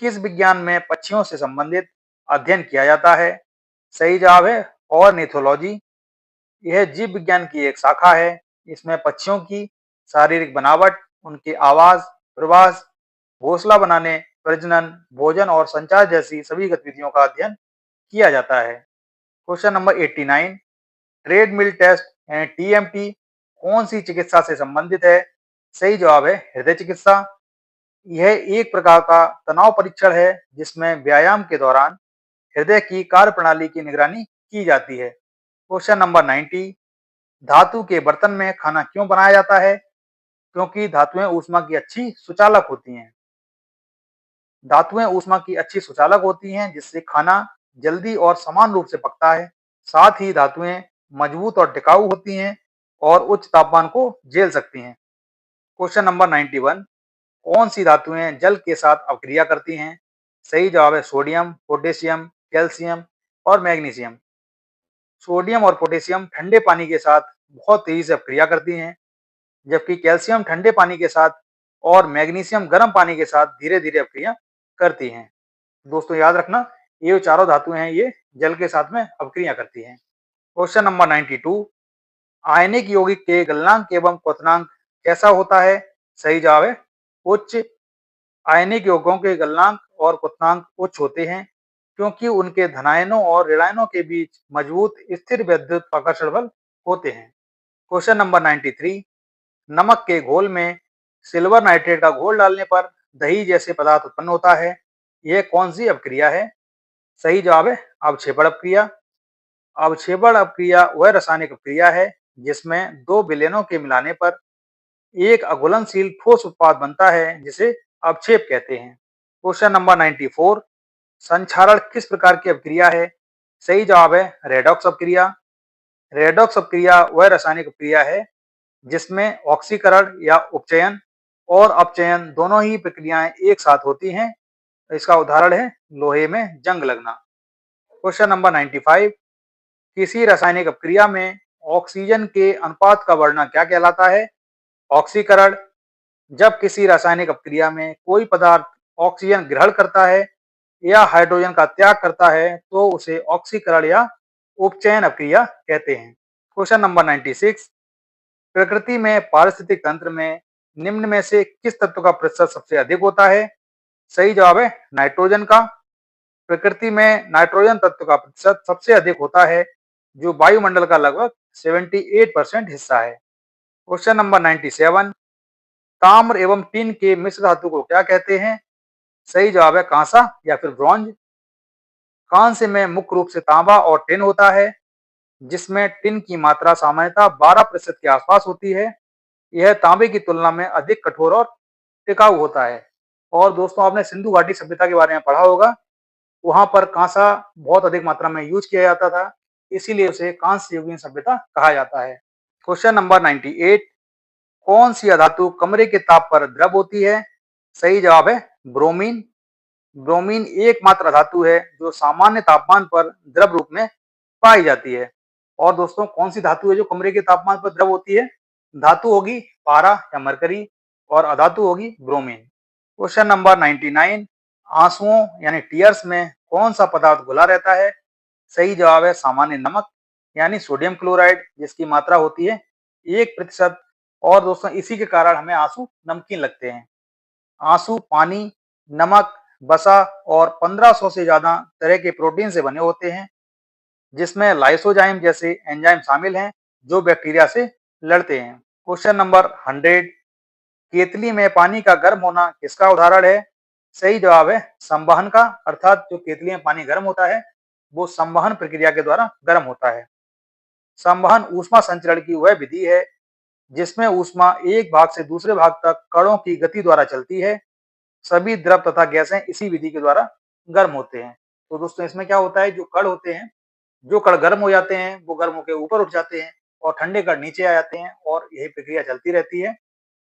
किस विज्ञान में पक्षियों से संबंधित अध्ययन किया जाता है? सही जवाब है ऑर्निथोलॉजी। यह जीव विज्ञान की एक शाखा है। इसमें पक्षियों की शारीरिक बनावट, उनके आवाज, प्रवास, घोंसला बनाने, प्रजनन, भोजन और संचार जैसी सभी गतिविधियों का अध्ययन किया जाता है। क्वेश्चन नंबर 89, ट्रेडमिल टेस्ट यानी टीएमटी कौन सी चिकित्सा से संबंधित है? सही जवाब है हृदय चिकित्सा। यह एक प्रकार का तनाव परीक्षण है जिसमें व्यायाम के दौरान हृदय की कार्यप्रणाली की निगरानी की जाती है। क्वेश्चन नंबर 90, धातु के बर्तन में खाना क्यों बनाया जाता है? क्योंकि धातुएं ऊष्मा की अच्छी सुचालक होती हैं। धातुएं ऊष्मा की अच्छी सुचालक होती हैं जिससे खाना जल्दी और समान रूप से पकता है। साथ ही धातुएं मजबूत और टिकाऊ होती हैं और उच्च तापमान को झेल सकती हैं। क्वेश्चन नंबर 91, कौन सी धातुएं जल के साथ अपक्रिया करती हैं? सही जवाब है सोडियम, पोटेशियम, कैल्शियम और मैग्नीशियम। सोडियम और पोटेशियम ठंडे पानी के साथ बहुत तेजी से अपक्रिया करती हैं, जबकि कैल्शियम ठंडे पानी के साथ और मैग्नीशियम गर्म पानी के साथ धीरे धीरे अपक्रिया करती हैं। दोस्तों याद रखना, ये जो चारों धातुएं हैं ये जल के साथ में अपक्रिया करती हैं। क्वेश्चन नंबर 92, आयनिक यौगिक के गलनांक एवं क्वथनांक कैसा होता है? सही जवाब है उच्च। आयनिक यौगिकों के गलनांक और क्वथनांक उच्च होते हैं क्योंकि उनके धनायनों और ऋणायनों के बीच मजबूत स्थिर विद्युत आकर्षण बल होते हैं। क्वेश्चन नंबर 93, नमक के घोल में सिल्वर नाइट्रेट का घोल डालने पर दही जैसे पदार्थ उत्पन्न होता है। यह कौन सी अपक्रिया है? सही जवाब है अवक्षेपण अपक्रिया। अवक्षेपण अपक्रिया वह रासायनिक अपक्रिया है जिसमें दो विलयनों के मिलाने पर एक अघुलनशील ठोस उत्पाद बनता है जिसे अवक्षेप कहते हैं। क्वेश्चन नंबर 94, संक्षारण किस प्रकार की अपक्रिया है? सही जवाब है रेडॉक्स अपक्रिया। रेडॉक्स अपक्रिया वह रासायनिक अपक्रिया है जिसमें ऑक्सीकरण या उपचयन और अपचयन दोनों ही प्रक्रियाएं एक साथ होती हैं। इसका उदाहरण है लोहे में जंग लगना। क्वेश्चन नंबर 95, किसी रासायनिक अपक्रिया में ऑक्सीजन के अनुपात का वर्णन क्या कहलाता है? ऑक्सीकरण। जब किसी रासायनिक अपक्रिया में कोई पदार्थ ऑक्सीजन ग्रहण करता है या हाइड्रोजन का त्याग करता है तो उसे ऑक्सीकरण या उपचयन अपक्रिया कहते हैं। क्वेश्चन नंबर 96, प्रकृति में पारिस्थितिक तंत्र में निम्न में से किस तत्व का प्रतिशत सबसे अधिक होता है? सही जवाब है नाइट्रोजन का। प्रकृति में नाइट्रोजन तत्व का प्रतिशत सबसे अधिक होता है जो वायुमंडल का लगभग 78% हिस्सा है। क्वेश्चन नंबर 97, ताम्र एवं टिन के मिश्र धातु को क्या कहते हैं? सही जवाब है कांसा या फिर ब्रॉन्ज। कांस्य में मुख्य रूप से तांबा और टिन होता है जिसमें टिन की मात्रा सामान्यतः 12% के आसपास होती है। यह तांबे की तुलना में अधिक कठोर और टिकाऊ होता है। और दोस्तों आपने सिंधु घाटी सभ्यता के बारे में पढ़ा होगा, वहां पर कांसा बहुत अधिक मात्रा में यूज किया जाता था, इसीलिए उसे कांस्य युगीन सभ्यता कहा जाता है। क्वेश्चन नंबर 98, कौन सी अधातु कमरे के ताप पर द्रव होती है? सही जवाब है ब्रोमीन। ब्रोमीन एकमात्र धातु है जो सामान्य तापमान पर द्रव रूप में पाई जाती है। और दोस्तों कौन सी धातु है जो कमरे के तापमान पर द्रव होती है? धातु होगी पारा या मरकरी और अधातु होगी ब्रोमीन। क्वेश्चन नंबर 99, आंसुओं यानी टीयर्स में कौन सा पदार्थ घुला रहता है? सही जवाब है सामान्य नमक यानी सोडियम क्लोराइड, जिसकी मात्रा होती है 1%। और दोस्तों इसी के कारण हमें आंसू नमकीन लगते हैं। आंसू पानी, नमक, वसा और 1500 से ज्यादा तरह के प्रोटीन से बने होते हैं जिसमें लाइसोजाइम जैसे एंजाइम शामिल हैं जो बैक्टीरिया से लड़ते हैं। क्वेश्चन नंबर 100, केतली में पानी का गर्म होना किसका उदाहरण है? सही जवाब है संवहन का, अर्थात जो केतली में पानी गर्म होता है वो संवहन प्रक्रिया के द्वारा गर्म होता है। संवहन ऊष्मा संचरण की वह विधि है जिसमें ऊष्मा एक भाग से दूसरे भाग तक कणों की गति द्वारा चलती है। सभी द्रव तथा गैसें इसी विधि के द्वारा गर्म होते हैं। तो दोस्तों इसमें क्या होता है, जो कण होते हैं, जो कण गर्म हो जाते हैं वो गर्म होकर ऊपर उठ जाते हैं और ठंडे कण नीचे आ जाते हैं और यही प्रक्रिया चलती रहती है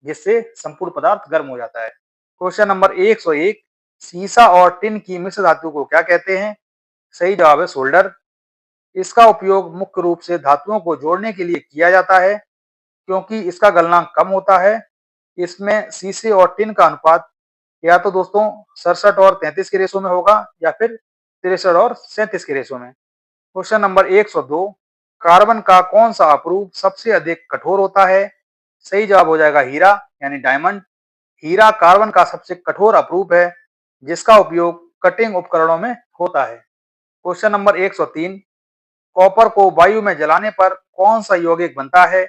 जिससे संपूर्ण पदार्थ गर्म हो जाता है। क्वेश्चन नंबर 101, सीसा और टिन की मिश्र धातु को क्या कहते हैं? सही जवाब है सोल्डर। इसका उपयोग मुख्य रूप से धातुओं को जोड़ने के लिए किया जाता है क्योंकि इसका गलनांक कम होता है। इसमें सीसे और टिन का अनुपात या तो दोस्तों 67 और 33 के रेशो में होगा या फिर 63 और 37 के रेशो में। क्वेश्चन नंबर 102, कार्बन का कौन सा अपरूप सबसे अधिक कठोर होता है? सही जवाब हो जाएगा हीरा यानी डायमंड। हीरा कार्बन का सबसे कठोर अपरूप है जिसका उपयोग कटिंग उपकरणों में होता है। क्वेश्चन नंबर 103, कॉपर को वायु में जलाने पर कौन सा यौगिक बनता है?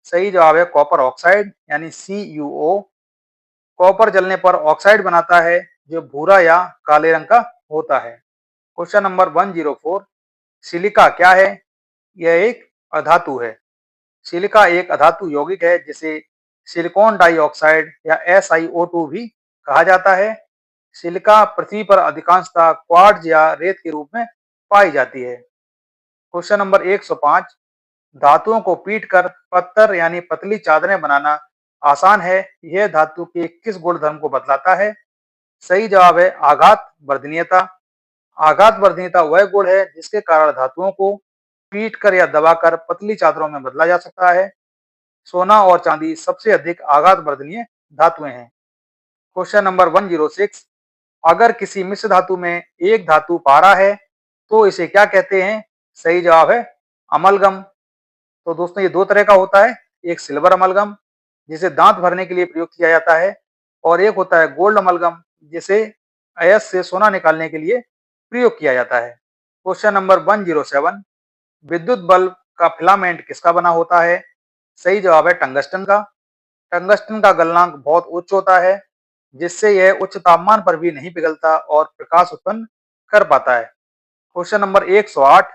सही जवाब है कॉपर ऑक्साइड यानी CuO। कॉपर जलने पर ऑक्साइड बनाता है जो भूरा या काले रंग का होता है। क्वेश्चन नंबर 104, सिलिका क्या है? यह एक अधातु है। सिलिका एक अधातु यौगिक है जिसे सिलिकॉन डाइऑक्साइड या SiO2 भी कहा जाता है। सिलिका पृथ्वी पर अधिकांशतः क्वार्ट्ज या रेत के रूप में पाई जाती है। क्वेश्चन नंबर 105, धातुओं को पीटकर पत्थर यानी पतली चादरें बनाना आसान है, यह धातु के किस गुणधर्म को बतलाता है? सही जवाब है आघात वर्धनीयता। आघात वर्धनीयता वह गुण है जिसके कारण धातुओं को पीट कर या दबाकर पतली चादरों में बदला जा सकता है। सोना और चांदी सबसे अधिक आघात वर्धनीय धातुएं हैं। क्वेश्चन नंबर 106, अगर किसी मिश्र धातु में एक धातु पारा है तो इसे क्या कहते हैं? सही जवाब है अमलगम। तो दोस्तों ये दो तरह का होता है, एक सिल्वर अमलगम जिसे दांत भरने के लिए प्रयोग किया जाता है, और एक होता है गोल्ड अमलगम जिसे अयस्क से सोना निकालने के लिए प्रयोग किया जाता है। क्वेश्चन नंबर 107, विद्युत बल्ब का फिलामेंट किसका बना होता है? सही जवाब है टंगस्टन का। टंगस्टन का गलनांक बहुत उच्च होता है जिससे यह उच्च तापमान पर भी नहीं पिघलता और प्रकाश उत्पन्न कर पाता है। क्वेश्चन नंबर 108,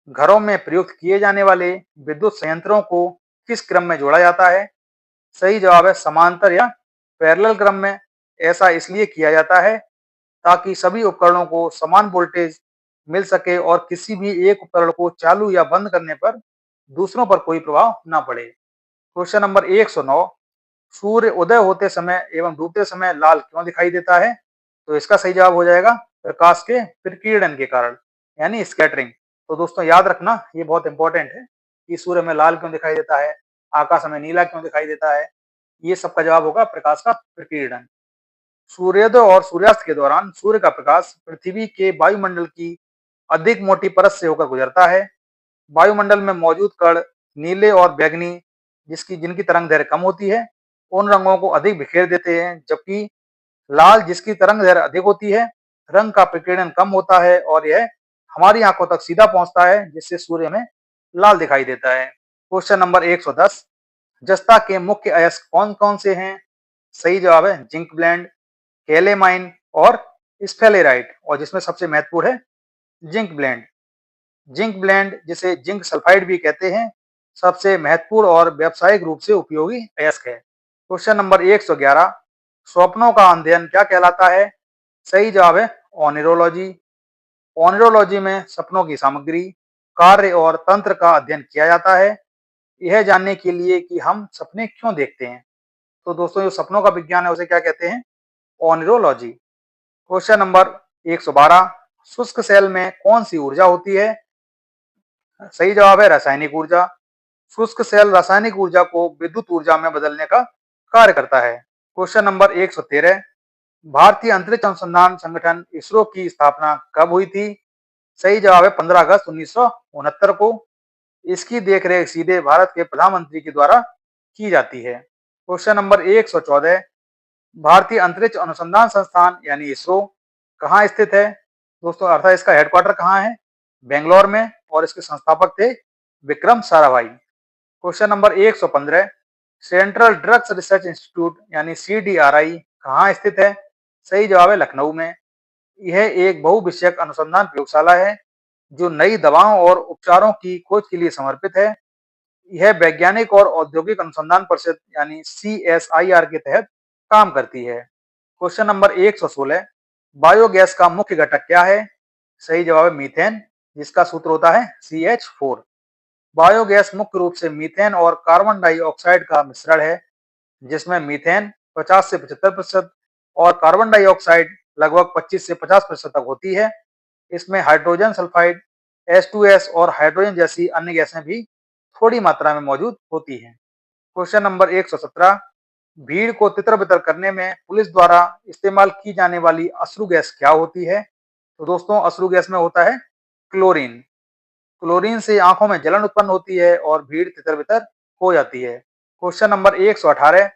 घरों में प्रयुक्त किए जाने वाले विद्युत संयंत्रों को किस क्रम में जोड़ा जाता है? सही जवाब है समांतर या पैरेलल क्रम में। ऐसा इसलिए किया जाता है ताकि सभी उपकरणों को समान वोल्टेज मिल सके और किसी भी एक उपकरण को चालू या बंद करने पर दूसरों पर कोई प्रभाव न पड़े। क्वेश्चन नंबर 109, सूर्य उदय होते समय एवं डूबते समय लाल क्यों दिखाई देता है? तो इसका सही जवाब हो जाएगा प्रकाश के विकिरण के कारण, यानी स्कैटरिंग। तो दोस्तों याद रखना, ये बहुत इंपॉर्टेंट है कि सूर्य में लाल क्यों दिखाई देता है, आकाश में नीला क्यों दिखाई देता है। ये सबका जवाब होगा प्रकाश का विकिरण। सूर्योदय और सूर्यास्त के दौरान सूर्य का प्रकाश पृथ्वी के वायुमंडल की अधिक मोटी परत से होकर गुजरता है। वायुमंडल में मौजूद कण नीले और बैंगनी जिनकी तरंग दैर्घ्य कम होती है उन रंगों को अधिक बिखेर देते हैं, जबकि लाल जिसकी तरंग दैर्घ्य अधिक होती है रंग का प्रकीर्णन कम होता है और यह हमारी आंखों तक सीधा पहुंचता है जिससे सूर्य में लाल दिखाई देता है। क्वेश्चन नंबर 110, जस्ता के मुख्य अयस्क कौन कौन से हैं? सही जवाब है जिंक ब्लेंड, कैलेमाइन और स्फेलेराइट, और जिसमें सबसे महत्वपूर्ण है जिंक ब्लेंड। जिंक ब्लेंड जिसे जिंक सल्फाइड भी कहते हैं सबसे महत्वपूर्ण और व्यावसायिक रूप से उपयोगी अयस्क है। क्वेश्चन नंबर 111, स्वप्नों का अध्ययन क्या कहलाता है? सही जवाब है ओनिरोलॉजी। ओनिरोलॉजी में सपनों की सामग्री, कार्य और तंत्र का अध्ययन किया जाता है, यह जानने के लिए कि हम सपने क्यों देखते हैं। तो दोस्तों जो सपनों का विज्ञान है उसे क्या कहते हैं? ओनिरोलॉजी। क्वेश्चन नंबर 112, शुष्क सेल में कौन सी ऊर्जा होती है? सही जवाब है रासायनिक ऊर्जा। शुष्क सेल रासायनिक ऊर्जा को विद्युत ऊर्जा में बदलने का कार्य करता है। क्वेश्चन नंबर 113, भारतीय अंतरिक्ष अनुसंधान संगठन इसरो की स्थापना कब हुई थी? सही जवाब है 15 अगस्त 1969 को। इसकी देखरेख सीधे भारत के प्रधानमंत्री के द्वारा की जाती है। क्वेश्चन नंबर 114, भारतीय अंतरिक्ष अनुसंधान संस्थान यानी इसरो कहाँ स्थित है? दोस्तों अर्थात इसका हेडक्वार्टर कहाँ है? बेंगलोर में, और इसके संस्थापक थे Vikram Sarabhai. Question number 115, central drugs research institute यानी CDRI कहाँ स्थित है? सही जवाब है लखनऊ में। यह एक बहुविषयक अनुसंधान प्रयोगशाला है जो नई दवाओं और उपचारों की खोज के लिए समर्पित है। यह वैज्ञानिक और औद्योगिक अनुसंधान परिषद यानी CSIR के तहत काम करती है। क्वेश्चन नंबर 116, बायोगैस का मुख्य घटक क्या है? सही जवाब है मीथेन, जिसका सूत्र होता है CH4। बायोगैस मुख्य रूप से मीथेन और कार्बन डाइऑक्साइड का मिश्रण है, जिसमें मीथेन 50 से 75% और कार्बन डाइऑक्साइड लगभग 25 से 50% तक होती है। इसमें हाइड्रोजन सल्फाइड, H2S और हाइड्रोजन जैसी अन्य गैसें भी थोड़ी मात्रा में मौजूद होती हैं। क्वेश्चन नंबर 117, भीड़ को तितर-बितर करने में पुलिस द्वारा इस्तेमाल की जाने वाली अश्रु गैस क्या होती है? तो दोस्तों अश्रु गैस में होता है क्लोरीन। क्लोरीन से आंखों में जलन उत्पन्न होती है और भीड़ तितर-बितर हो जाती है। क्वेश्चन नंबर 118,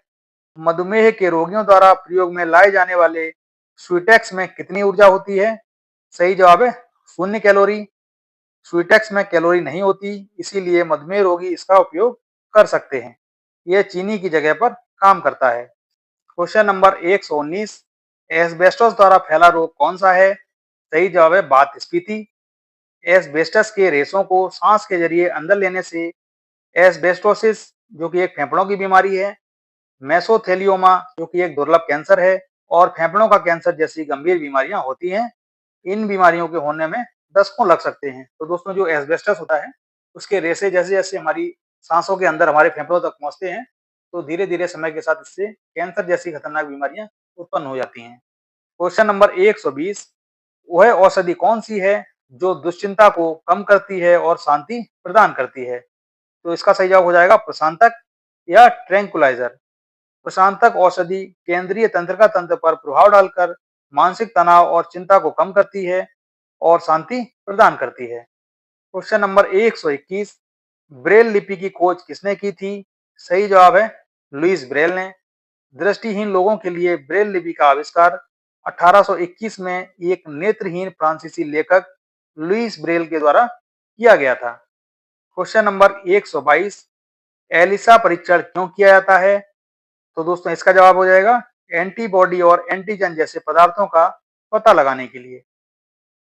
मधुमेह के रोगियों द्वारा प्रयोग में लाए जाने वाले स्वीटेक्स में कितनी ऊर्जा होती है? सही जवाब है 0 कैलोरी। स्वीटेक्स में कैलोरी नहीं होती, इसीलिए मधुमेह रोगी इसका उपयोग कर सकते हैं। यह चीनी की जगह पर काम करता है। क्वेश्चन नंबर 119, एस्बेस्टोस द्वारा फैला रोग कौन सा है? सही जवाब है वातस्फीति। एस्बेस्टस के रेशों को सांस के जरिए अंदर लेने से एस्बेस्टोसिस जो कि एक फेफड़ों की बीमारी है, मेसोथेलियोमा जो कि एक दुर्लभ कैंसर है, और फेफड़ों का कैंसर जैसी गंभीर बीमारियां होती हैं। इन बीमारियों के होने में दशकों लग सकते हैं। तो दोस्तों जो एस्बेस्टस होता है उसके रेशे जैसे जैसे हमारी सांसों के अंदर हमारे फेफड़ों तक पहुंचते हैं तो धीरे धीरे समय के साथ इससे कैंसर जैसी खतरनाक बीमारियां उत्पन्न हो जाती हैं। क्वेश्चन नंबर 120, वह औषधि कौन सी है जो दुश्चिंता को कम करती है और शांति प्रदान करती है। तो इसका सही जवाब हो जाएगा प्रशांतक या ट्रैंक्विलाइजर। प्रशांतक औषधि केंद्रीय तंत्रिका तंत्र पर प्रभाव डालकर मानसिक तनाव और चिंता को कम करती है और शांति प्रदान करती है। क्वेश्चन नंबर 121, ब्रेल लिपि की खोज किसने की थी? सही जवाब है लुईस ब्रेल ने। दृष्टिहीन लोगों के लिए ब्रेल लिपि का आविष्कार 1821 में एक नेत्रहीन फ्रांसीसी लेखक लुईस ब्रेल के द्वारा किया गया था। क्वेश्चन नंबर 122, एलिसा परीक्षण क्यों किया जाता है? तो दोस्तों इसका जवाब हो जाएगा एंटीबॉडी और एंटीजन जैसे पदार्थों का पता लगाने के लिए।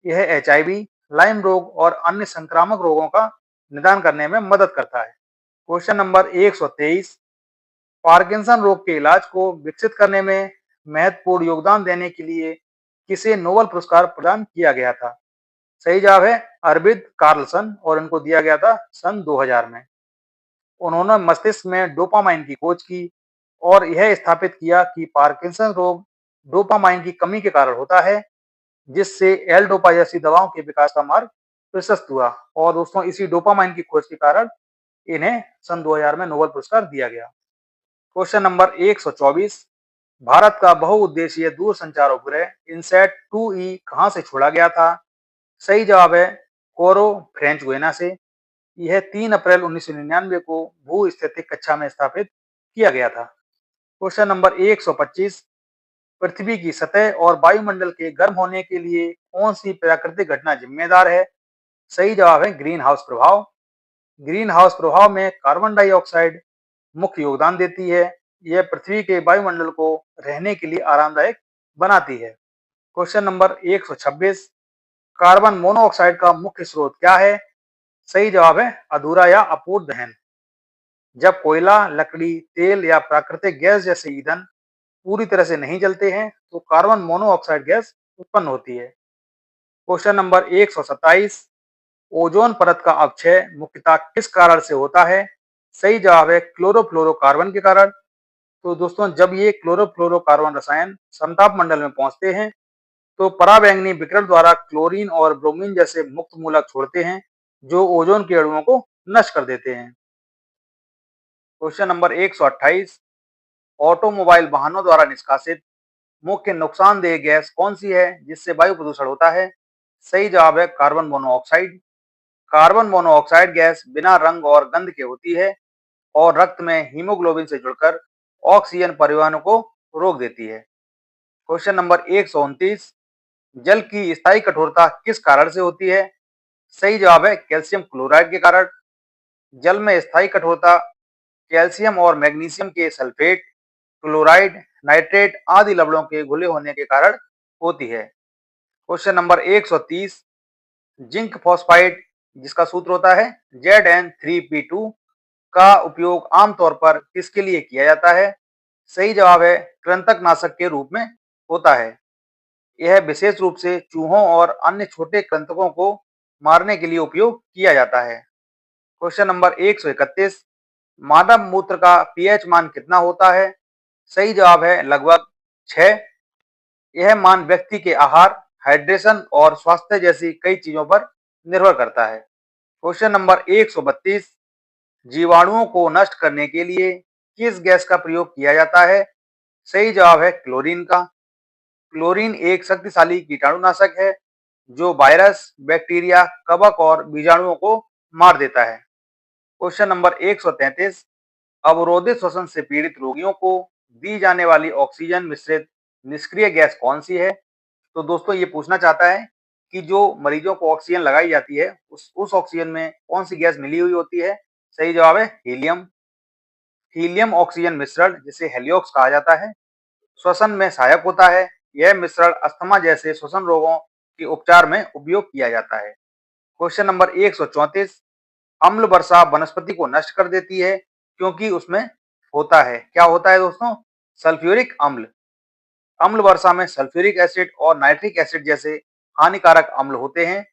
यह एचआईवी, लाइम रोग और अन्य संक्रामक रोगों का निदान करने में मदद करता है। क्वेश्चन नंबर 123, पार्किंसन रोग के इलाज को विकसित करने में महत्वपूर्ण योगदान देने के लिए किसे नोबेल पुरस्कार प्रदान किया गया था? सही जवाब है अरविंद कार्लसन और इनको दिया गया था सन 2000 में। उन्होंने मस्तिष्क में डोपामाइन की खोज की और यह स्थापित किया कि पार्किंसन रोग डोपामाइन की कमी के कारण होता है, जिससे एल डोपा जैसी दवाओं के विकास का मार्ग प्रशस्त हुआ। और दोस्तों इसी डोपामाइन की खोज के कारण इन्हें सन 2000 में नोबेल पुरस्कार दिया गया। क्वेश्चन नंबर 124, भारत का बहुउद्देशीय दूरसंचार उपग्रह इनसैट 2E कहां से छोड़ा गया था? सही जवाब है कोरो फ्रेंच गुयाना से। यह 3 अप्रैल 1999 को भू-स्थितिक कक्षा में स्थापित किया गया था। क्वेश्चन नंबर 125, पृथ्वी की सतह और वायुमंडल के गर्म होने के लिए कौन सी प्राकृतिक घटना जिम्मेदार है? सही जवाब है ग्रीन हाउस प्रभाव। ग्रीन हाउस प्रभाव में कार्बन डाइऑक्साइड मुख्य योगदान देती है। यह पृथ्वी के वायुमंडल को रहने के लिए आरामदायक बनाती है। क्वेश्चन नंबर 126, कार्बन मोनोऑक्साइड का मुख्य स्रोत क्या है? सही जवाब है अधूरा या अपूर्ण दहन। जब कोयला, लकड़ी, तेल या प्राकृतिक गैस जैसे ईंधन पूरी तरह से नहीं जलते हैं तो कार्बन मोनोऑक्साइड गैस उत्पन्न होती है। क्वेश्चन नंबर 127, ओजोन परत का अपक्षय मुख्यतः किस कारण से होता है? सही जवाब है क्लोरोफ्लोरोकार्बन के कारण। तो दोस्तों जब ये क्लोरोफ्लोरोकार्बन रसायन समताप मंडल में पहुंचते हैं तो पराबैंगनी विकिरण द्वारा क्लोरीन और ब्रोमीन जैसे मुक्त मूलक छोड़ते हैं जो ओजोन के अणुओं को नष्ट कर देते हैं। क्वेश्चन नंबर 128, ऑटोमोबाइल वाहनों द्वारा निष्कासित मुख्य नुकसानदेह गैस कौन सी है जिससे वायु प्रदूषण होता है? सही जवाब है carbon monoxide. Carbon monoxide gas बिना रंग और गंध के होती है और रक्त में हीमोग्लोबिन से जुड़कर ऑक्सीजन परिवहन को रोक देती है। क्वेश्चन नंबर 129, जल की स्थायी कठोरता किस कारण से होती है? सही जवाब है कैल्शियम क्लोराइड के कारण। जल में स्थायी कठोरता कैल्शियम और मैग्नीशियम के सल्फेट, क्लोराइड, नाइट्रेट आदि लवणों के घुले होने के कारण होती है। क्वेश्चन नंबर 130, जिंक फॉस्फाइड जिसका सूत्र होता है Zn3P2 का उपयोग आमतौर पर किसके लिए किया जाता है? सही जवाब है कृंतकनाशक के रूप में होता है। यह विशेष रूप से चूहों और अन्य छोटे कृंतकों को मारने के लिए उपयोग किया जाता है। क्वेश्चन नंबर 131, मानव मूत्र का पीएच मान कितना होता है? सही जवाब है लगभग 6। यह मान व्यक्ति के आहार, हाइड्रेशन और स्वास्थ्य जैसी कई चीजों पर निर्भर करता है। क्वेश्चन नंबर 132, जीवाणुओं को नष्ट करने के लिए किस गैस का प्रयोग किया जाता है? सही जवाब है क्लोरीन का। क्लोरीन एक शक्तिशाली कीटाणुनाशक है जो वायरस, बैक्टीरिया, कवक और बीजाणुओं को मार देता है। क्वेश्चन नंबर 133, अवरोधित श्वसन से पीड़ित रोगियों को दी जाने वाली ऑक्सीजन मिश्रित निष्क्रिय गैस कौन सी है? तो दोस्तों ये पूछना चाहता है कि जो मरीजों को ऑक्सीजन लगाई जाती है उस ऑक्सीजन में कौन सी गैस मिली हुई होती है? सही जवाब है हीलियम। हीलियम ऑक्सीजन मिश्रण जिसे हेलियोक्स कहा जाता है श्वसन में सहायक होता है। यह मिश्रण अस्थमा जैसे श्वसन रोगों के उपचार में उपयोग किया जाता है। क्वेश्चन नंबर 134, अम्ल वर्षा वनस्पति को नष्ट कर देती है क्योंकि उसमें होता है, क्या होता है दोस्तों? सल्फ्यूरिक अम्ल। अम्ल वर्षा में सल्फ्यूरिक एसिड और नाइट्रिक एसिड जैसे हानिकारक अम्ल होते हैं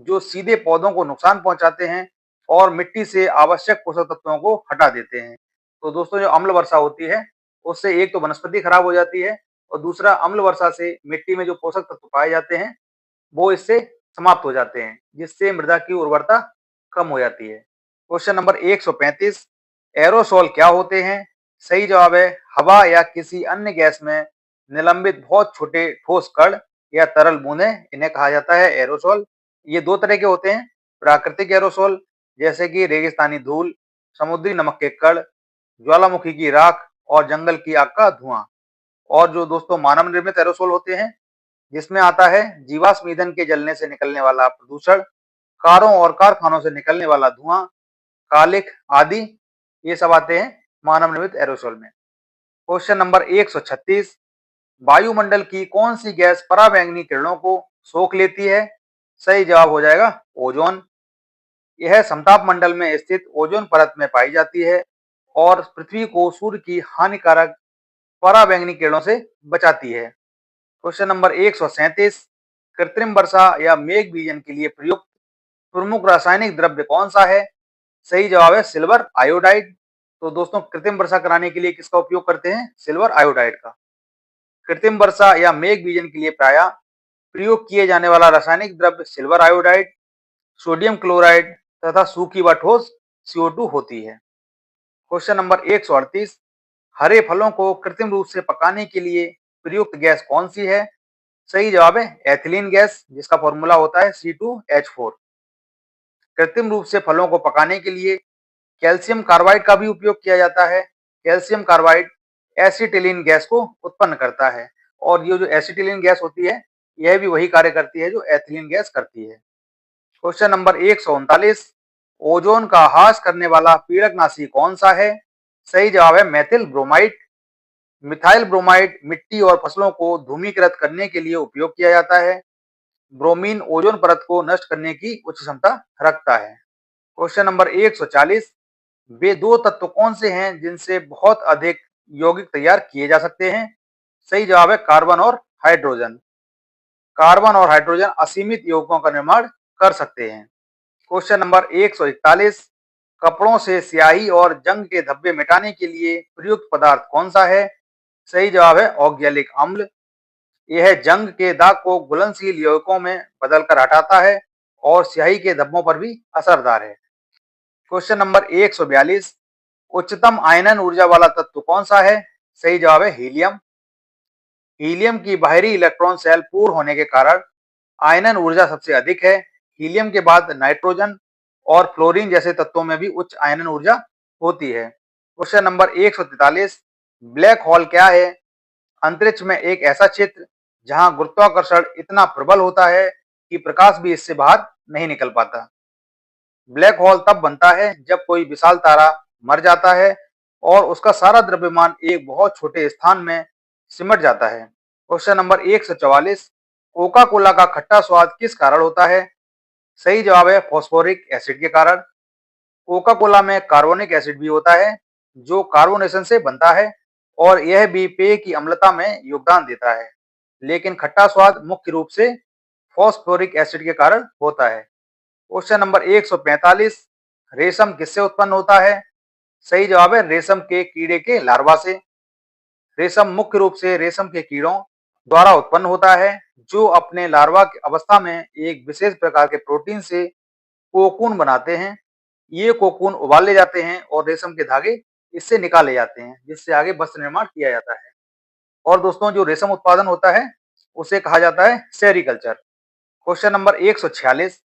जो सीधे पौधों को नुकसान पहुंचाते हैं और मिट्टी से आवश्यक पोषक तत्वों को हटा देते हैं। तो दोस्तों जो अम्ल वर्षा होती है उससे एक तो वनस्पति खराब हो जाती है और दूसरा अम्ल वर्षा से मिट्टी में जो पोषक तत्व पाए जाते हैं वो इससे समाप्त हो जाते हैं, जिससे मृदा की उर्वरता कम हो जाती है। क्वेश्चन नंबर 135, एरोसोल क्या होते हैं? सही जवाब है हवा या किसी अन्य गैस में निलंबित बहुत छोटे ठोस कण या तरल बूंदें, इन्हें कहा जाता है एरोसोल। ये दो तरह के होते हैं, प्राकृतिक एरोसोल जैसे कि रेगिस्तानी धूल, समुद्री नमक के कण, ज्वालामुखी की राख और जंगल की आग का धुआं। और जो दोस्तों मानव निर्मित एरोसोल होते हैं, जिसमें आता है जीवाश्म ईंधन के जलने से निकलने वाला प्रदूषण, कारों और कारखानों से निकलने वाला धुआं, कालिख आदि, ये सब आते हैं मानव निर्मित एरोसोल में। क्वेश्चन नंबर 136, वायुमंडल की कौन सी गैस पराबैंगनी किरणों को सोख लेती है? सही जवाब हो जाएगा ओजोन। यह समताप मंडल में स्थित ओजोन परत में पाई जाती है और पृथ्वी को सूर्य की हानिकारक पराबैंगनी किरणों से बचाती है। क्वेश्चन नंबर 137, कृत्रिम वर्षा या मेघ बीजन के लिए प्रयुक्त प्रमुख रासायनिक द्रव्य कौन सा है? सही जवाब है सिल्वर आयोडाइड। तो दोस्तों कृत्रिम वर्षा कराने के लिए किसका उपयोग करते हैं? सिल्वर आयोडाइड का। कृत्रिम वर्षा या मेघ बीजन के लिए प्रायः प्रयोग किए जाने वाला रासायनिक द्रव्य सिल्वर आयोडाइड, सोडियम क्लोराइड तथा सूखी व ठोस CO2 होती है। क्वेश्चन नंबर 138, हरे फलों को कृत्रिम रूप से पकाने के लिए प्रयुक्त गैस कौन सी है? सही जवाब है एथिलीन गैस, जिसका फॉर्मूला होता है C2H4। कृत्रिम रूप से फलों को पकाने के लिए कैल्शियम कार्बाइड का भी उपयोग किया जाता है। कैल्शियम कार्बाइड एसिटिलीन गैस को उत्पन्न करता है और ये जो एसिटिलीन गैस होती है, यह भी वही कार्य करती है जो एथिलीन गैस करती है। क्वेश्चन नंबर 139, ओजोन का ह्रास करने वाला पीड़कनाशी कौन सा है? सही जवाब है मेथिल ब्रोमाइड। मिथाइल ब्रोमाइड मिट्टी और फसलों को धूमीकृत करने के लिए उपयोग किया जाता है। ब्रोमीन ओजोन परत को नष्ट करने की उच्च क्षमता रखता है। क्वेश्चन नंबर 140, वे दो तत्व कौन से हैं जिनसे बहुत अधिक यौगिक तैयार किए जा सकते हैं? सही जवाब है कार्बन और हाइड्रोजन। कार्बन और हाइड्रोजन असीमित यौगिकों का निर्माण कर सकते हैं। क्वेश्चन नंबर 141, कपड़ों से स्याही और जंग के धब्बे मिटाने के लिए प्रयुक्त पदार्थ कौन सा है? सही जवाब है ऑक्जेलिक अम्ल। यह जंग के दाग को घुलनशील यौगिकों में बदलकर हटाता है और स्याही के धब्बों पर भी असरदार है। क्वेश्चन नंबर 142, उच्चतम आयनन ऊर्जा वाला तत्व कौन सा है? सही जवाब है हीलियम। हीलियम की बाहरी इलेक्ट्रॉन शेल पूर्ण होने के कारण आयनन ऊर्जा सबसे अधिक है। हीलियम के बाद नाइट्रोजन और फ्लोरीन जैसे तत्वों में भी उच्च आयनन ऊर्जा होती है। क्वेश्चन नंबर 143, ब्लैक होल क्या है? अंतरिक्ष में एक ऐसा क्षेत्र जहां गुरुत्वाकर्षण इतना प्रबल होता है कि प्रकाश भी इससे बाहर नहीं निकल पाता। ब्लैक होल तब बनता है जब कोई विशाल तारा मर जाता है और उसका सारा द्रव्यमान एक बहुत छोटे स्थान में सिमट जाता है। क्वेश्चन नंबर 144, कोका कोला का खट्टा स्वाद किस कारण होता है? सही जवाब है फॉस्फोरिक एसिड के कारण। कोका कोला में कार्बोनिक एसिड भी होता है जो कार्बोनेशन से बनता है और यह भी पेय की अम्लता में योगदान देता है, लेकिन खट्टा स्वाद मुख्य रूप से फॉस्फोरिक एसिड के कारण होता है। क्वेश्चन नंबर 145, रेशम किससे उत्पन्न होता है? सही जवाब है रेशम के कीड़े के लार्वा से। रेशम मुख्य रूप से रेशम के कीड़ों द्वारा उत्पन्न होता है जो अपने लार्वा की अवस्था में एक विशेष प्रकार के प्रोटीन से कोकून बनाते हैं। ये कोकून उबाले जाते हैं और रेशम के धागे इससे निकाले जाते हैं, जिससे आगे वस्त्र निर्माण किया जाता है। और दोस्तों जो रेशम उत्पादन होता है उसे कहा जाता है सेरीकल्चर। क्वेश्चन नंबर 146,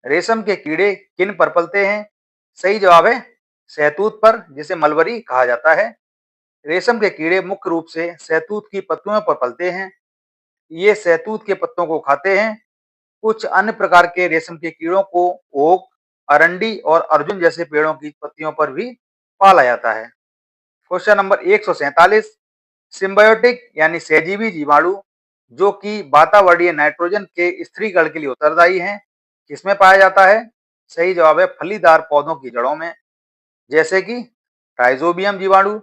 रेशम के कीड़े किन पर पलते हैं? सही जवाब है शहतूत पर, जिसे मलबरी कहा जाता है। रेशम के कीड़े मुख्य रूप से शहतूत की पत्तियों पर पलते हैं। ये शहतूत के पत्तों को खाते हैं। कुछ अन्य प्रकार के रेशम के कीड़ों को ओक, अरंडी और अर्जुन जैसे पेड़ों की पत्तियों पर भी पाला जाता है। क्वेश्चन नंबर 147, सिम्बायोटिक यानी सहजीवी जीवाणु जो कि वातावरणीय नाइट्रोजन के स्थिरीकरण के लिए उत्तरदायी हैं, किसमें पाया जाता है? सही जवाब है फलीदार पौधों की जड़ों में, जैसे कि राइजोबियम जीवाणु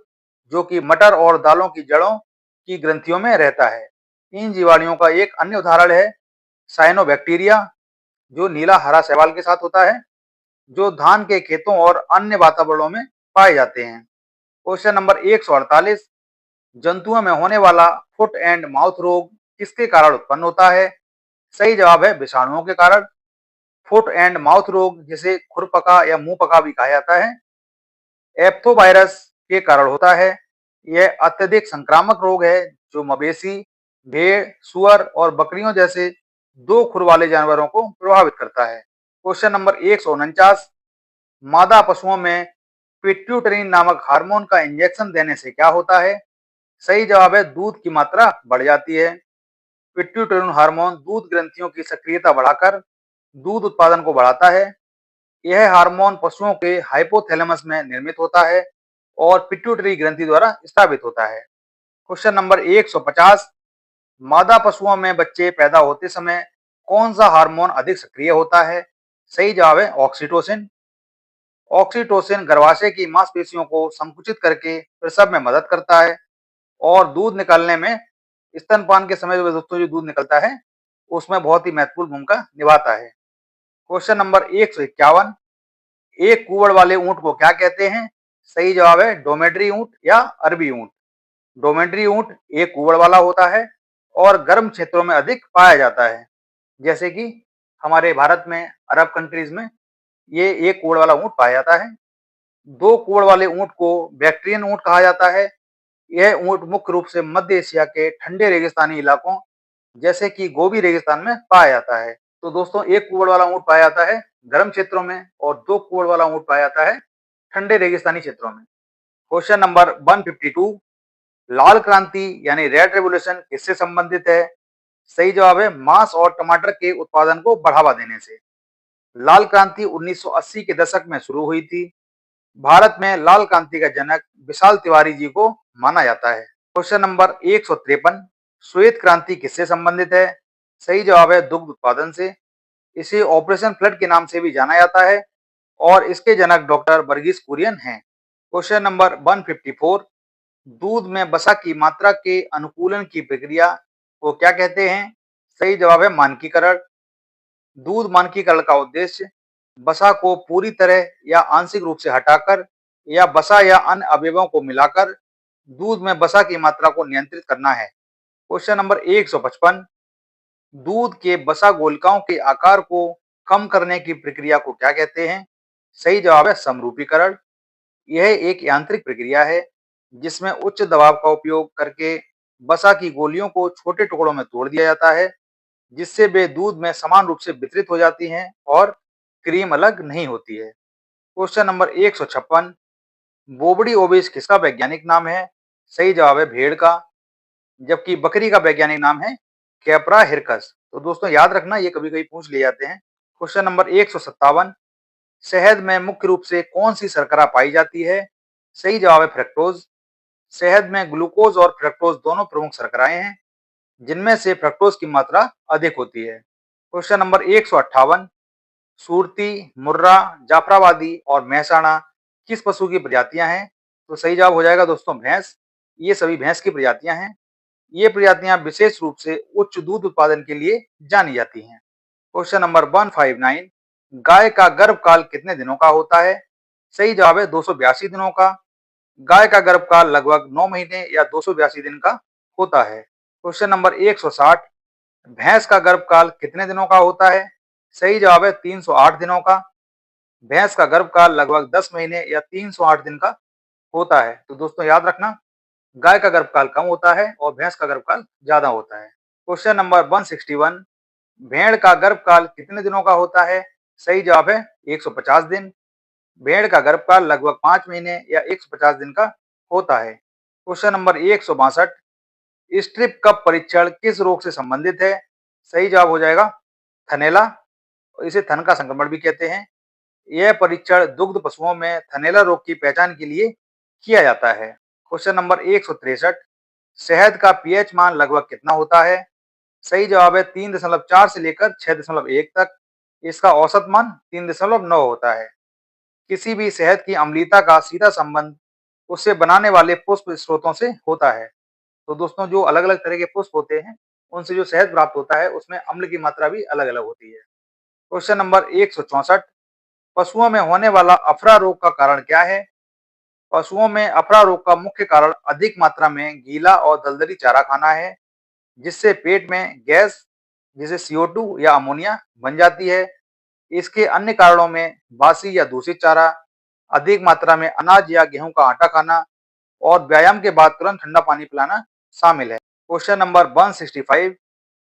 जो कि मटर और दालों की जड़ों की ग्रंथियों में रहता है। इन जीवाणुओं का एक अन्य उदाहरण है साइनोबैक्टीरिया, जो नीला हरा शैवाल के साथ होता है, जो धान के खेतों और अन्य वातावरणों में पाए जाते हैं। क्वेश्चन नंबर 148, जंतुओं में होने वाला फुट एंड माउथ रोग किसके कारण उत्पन्न होता है? सही जवाब है विषाणुओं के कारण। फुट एंड माउथ रोग जिसे खुरपका या मुंह पका भी कहा जाता है, एप्थोवायरस के कारण होता है। यह अत्यधिक संक्रामक रोग है जो मवेशी, भेड़, सुअर और बकरियों जैसे दो खुर वाले जानवरों को प्रभावित करता है। क्वेश्चन नंबर 149, मादा पशुओं में पिट्यूटरी नामक हार्मोन का इंजेक्शन देने से क्या होता है? सही जवाब है दूध की मात्रा बढ़ जाती है। पिट्यूटरी हार्मोन दूध ग्रंथियों की सक्रियता बढ़ाकर दूध उत्पादन को बढ़ाता है। यह हार्मोन पशुओं के हाइपोथैलेमस में निर्मित होता है और पिट्यूटरी ग्रंथि द्वारा स्रावित होता है। क्वेश्चन नंबर 150, मादा पशुओं में बच्चे पैदा होते समय कौन सा हार्मोन अधिक सक्रिय होता है? सही जवाब है ऑक्सीटोसिन। ऑक्सीटोसिन गर्भाशय की मांसपेशियों को संकुचित करके प्रसव में मदद करता है और दूध निकालने में, स्तनपान के समय दोस्तों जो दूध निकलता है उसमें बहुत ही महत्वपूर्ण भूमिका निभाता है। क्वेश्चन नंबर 151, एक कुवड़ वाले ऊंट को क्या कहते हैं? सही जवाब है डोमेड्री ऊंट या अरबी ऊंट। डोमेड्री ऊंट एक कुवड़ वाला होता है और गर्म क्षेत्रों में अधिक पाया जाता है, जैसे कि हमारे भारत में, अरब कंट्रीज में ये एक कुवड़ वाला ऊंट पाया जाता है। दो कुवड़ वाले ऊंट को बैक्ट्रियन ऊंट कहा जाता है। यह ऊंट मुख्य रूप से मध्य एशिया के ठंडे रेगिस्तानी इलाकों जैसे कि गोबी रेगिस्तान में पाया जाता है। तो दोस्तों एक कुवड़ वाला ऊंट पाया जाता है गर्म क्षेत्रों में और दो कुवड़ वाला ऊंट पाया जाता है ठंडे रेगिस्तानी क्षेत्रों में। क्वेश्चन नंबर 152, लाल क्रांति यानी रेड रेवोल्यूशन किससे संबंधित है? सही जवाब है मांस और टमाटर के उत्पादन को बढ़ावा देने से। लाल क्रांति 1980 के दशक में शुरू हुई थी। भारत में लाल क्रांति का जनक विशाल तिवारी जी को माना जाता है। क्वेश्चन नंबर 153, श्वेत क्रांति किससे संबंधित है? सही जवाब है दुग्ध उत्पादन से। इसे ऑपरेशन फ्लड के नाम से भी जाना जाता है और इसके जनक डॉक्टर वर्गीस कुरियन हैं। क्वेश्चन नंबर 154, दूध में वसा की मात्रा के अनुकूलन की प्रक्रिया को क्या कहते हैं? सही जवाब है मानकीकरण। दूध मानकीकरण का उद्देश्य वसा को पूरी तरह या आंशिक रूप से हटाकर या वसा या अन्य अवयवों को मिलाकर दूध में वसा की मात्रा को नियंत्रित करना है। क्वेश्चन नंबर 155, दूध के वसा गोलिकाओं के आकार को कम करने की प्रक्रिया को क्या कहते हैं? सही जवाब है समरूपीकरण। यह एक यांत्रिक प्रक्रिया है जिसमें उच्च दबाव का उपयोग करके वसा की गोलियों को छोटे टुकड़ों में तोड़ दिया जाता है, जिससे वे दूध में समान रूप से वितरित हो जाती हैं और क्रीम अलग नहीं होती है। क्वेश्चन नंबर 156, बोबडी ओविस किसका वैज्ञानिक नाम है? सही जवाब है भेड़ का, जबकि बकरी का वैज्ञानिक नाम है कैप्रा हिरकस। तो दोस्तों याद रखना ये कभी कभी पूछ लिए जाते हैं। क्वेश्चन नंबर 157, शहद में मुख्य रूप से कौन सी शर्करा पाई जाती है? सही जवाब है फ्रक्टोज। शहद में ग्लूकोज और फ्रक्टोज दोनों प्रमुख शर्कराएं हैं, जिनमें से फ्रक्टोज की मात्रा अधिक होती है। क्वेश्चन नंबर 158, सूरती, मुर्रा, जाफराबादी और महसाणा किस पशु की प्रजातियां हैं? तो सही जवाब हो जाएगा दोस्तों भैंस। ये सभी भैंस की प्रजातियां हैं। ये प्रजातियां विशेष रूप से उच्च दूध उत्पादन के लिए जानी जाती हैं। क्वेश्चन नंबर 159, गाय का गर्भकाल कितने दिनों का होता है? सही जवाब है 282 दिनों का। गाय का गर्भकाल लगभग 9 महीने या 282 दिन का होता है। क्वेश्चन नंबर 160, भैंस का गर्भकाल कितने दिनों का होता है? सही जवाब है 308 दिनों का। भैंस का गर्भकाल लगभग 10 महीने या 308 दिन का होता है। तो दोस्तों याद रखना गाय का गर्भकाल कम होता है और भैंस का गर्भकाल ज्यादा होता है। क्वेश्चन नंबर 161, भेड़ का गर्भकाल कितने दिनों का होता है? सही जवाब है 150 दिन। भेड़ का गर्भकाल लगभग 5 महीने या 150 दिन का होता है। क्वेश्चन नंबर 162, स्ट्रिप कप परीक्षण किस रोग से संबंधित है? सही जवाब हो जाएगा थनैला, इसे थन का संक्रमण भी कहते हैं। यह परीक्षण दुग्ध पशुओं में थनैला रोग की पहचान के लिए किया जाता है। क्वेश्चन नंबर 163, शहद का पीएच मान लगभग कितना होता है? सही जवाब है 3.4 से लेकर 6.1 तक। इसका औसत मान 3.9 होता है। किसी भी शहद की अम्लीयता का सीधा संबंध उसे बनाने वाले पुष्प स्रोतों से होता है। तो दोस्तों जो अलग अलग तरह के पुष्प होते हैं उनसे जो शहद प्राप्त होता है उसमें अम्ल की मात्रा भी अलग अलग होती है। क्वेश्चन नंबर 164, पशुओं में होने वाला अफरा रोग का कारण क्या है? पशुओं में अफरा रोग का मुख्य कारण अधिक मात्रा में गीला और दलदली चारा खाना है, जिससे पेट में गैस जिसे CO2 या अमोनिया बन जाती है। इसके अन्य कारणों में बासी या दूषित चारा, अधिक मात्रा में अनाज या गेहूं का आटा खाना और व्यायाम के बाद तुरंत ठंडा पानी पिलाना शामिल है। क्वेश्चन नंबर 165,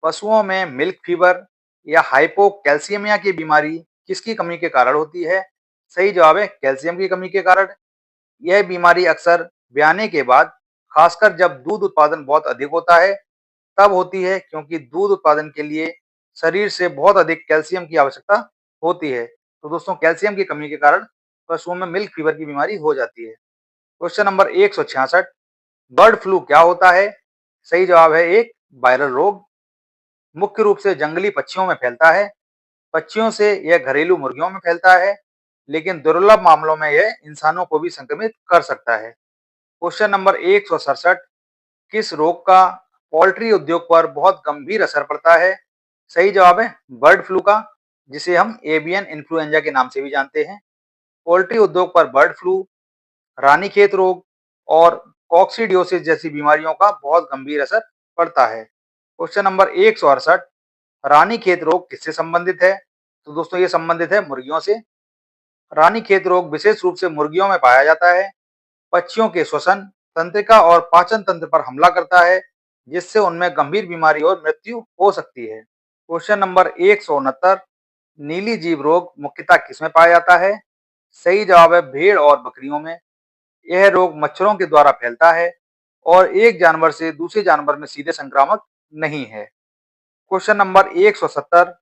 पशुओं में मिल्क फीवर या हाइपोकैल्सीमिया की बीमारी किसकी कमी के कारण होती है? सही जवाब है कैल्शियम की कमी के कारण। यह बीमारी अक्सर ब्याने के बाद, खासकर जब दूध उत्पादन बहुत अधिक होता है, तब होती है, क्योंकि दूध उत्पादन के लिए शरीर से बहुत अधिक कैल्शियम की आवश्यकता होती है। तो दोस्तों, कैल्शियम की कमी के कारण पशुओं में मिल्क फीवर की बीमारी हो जाती है। क्वेश्चन नंबर 166, बर्ड फ्लू क्या होता है? सही जवाब है एक वायरल रोग। मुख्य रूप से जंगली पक्षियों में फैलता है। पक्षियों से यह घरेलू मुर्गियों में फैलता है, लेकिन दुर्लभ मामलों में यह इंसानों को भी संक्रमित कर सकता है। क्वेश्चन नंबर 167, किस रोग का पोल्ट्री उद्योग पर बहुत गंभीर असर पड़ता है? सही जवाब है बर्ड फ्लू का, जिसे हम एवियन इन्फ्लुएंजा के नाम से भी जानते हैं। पोल्ट्री उद्योग पर बर्ड फ्लू, रानीखेत रोग और कॉक्सीडियोसिस जैसी बीमारियों का बहुत गंभीर असर पड़ता है। क्वेश्चन नंबर 168, रानीखेत रोग किससे संबंधित है? तो दोस्तों, ये संबंधित है मुर्गियों से। रानीखेत रोग विशेष रूप से मुर्गियों में पाया जाता है। पक्षियों के श्वसन तंत्रिका और पाचन तंत्र पर हमला करता है, जिससे उनमें गंभीर बीमारी और मृत्यु हो सकती है। क्वेश्चन नंबर 169, नीली जीव रोग मुख्यतः किसमें पाया जाता है? सही जवाब है भेड़ और बकरियों में। यह रोग मच्छरों के द्वारा फैलता है और एक जानवर से दूसरे जानवर में सीधे संक्रामक नहीं है। क्वेश्चन नंबर 170,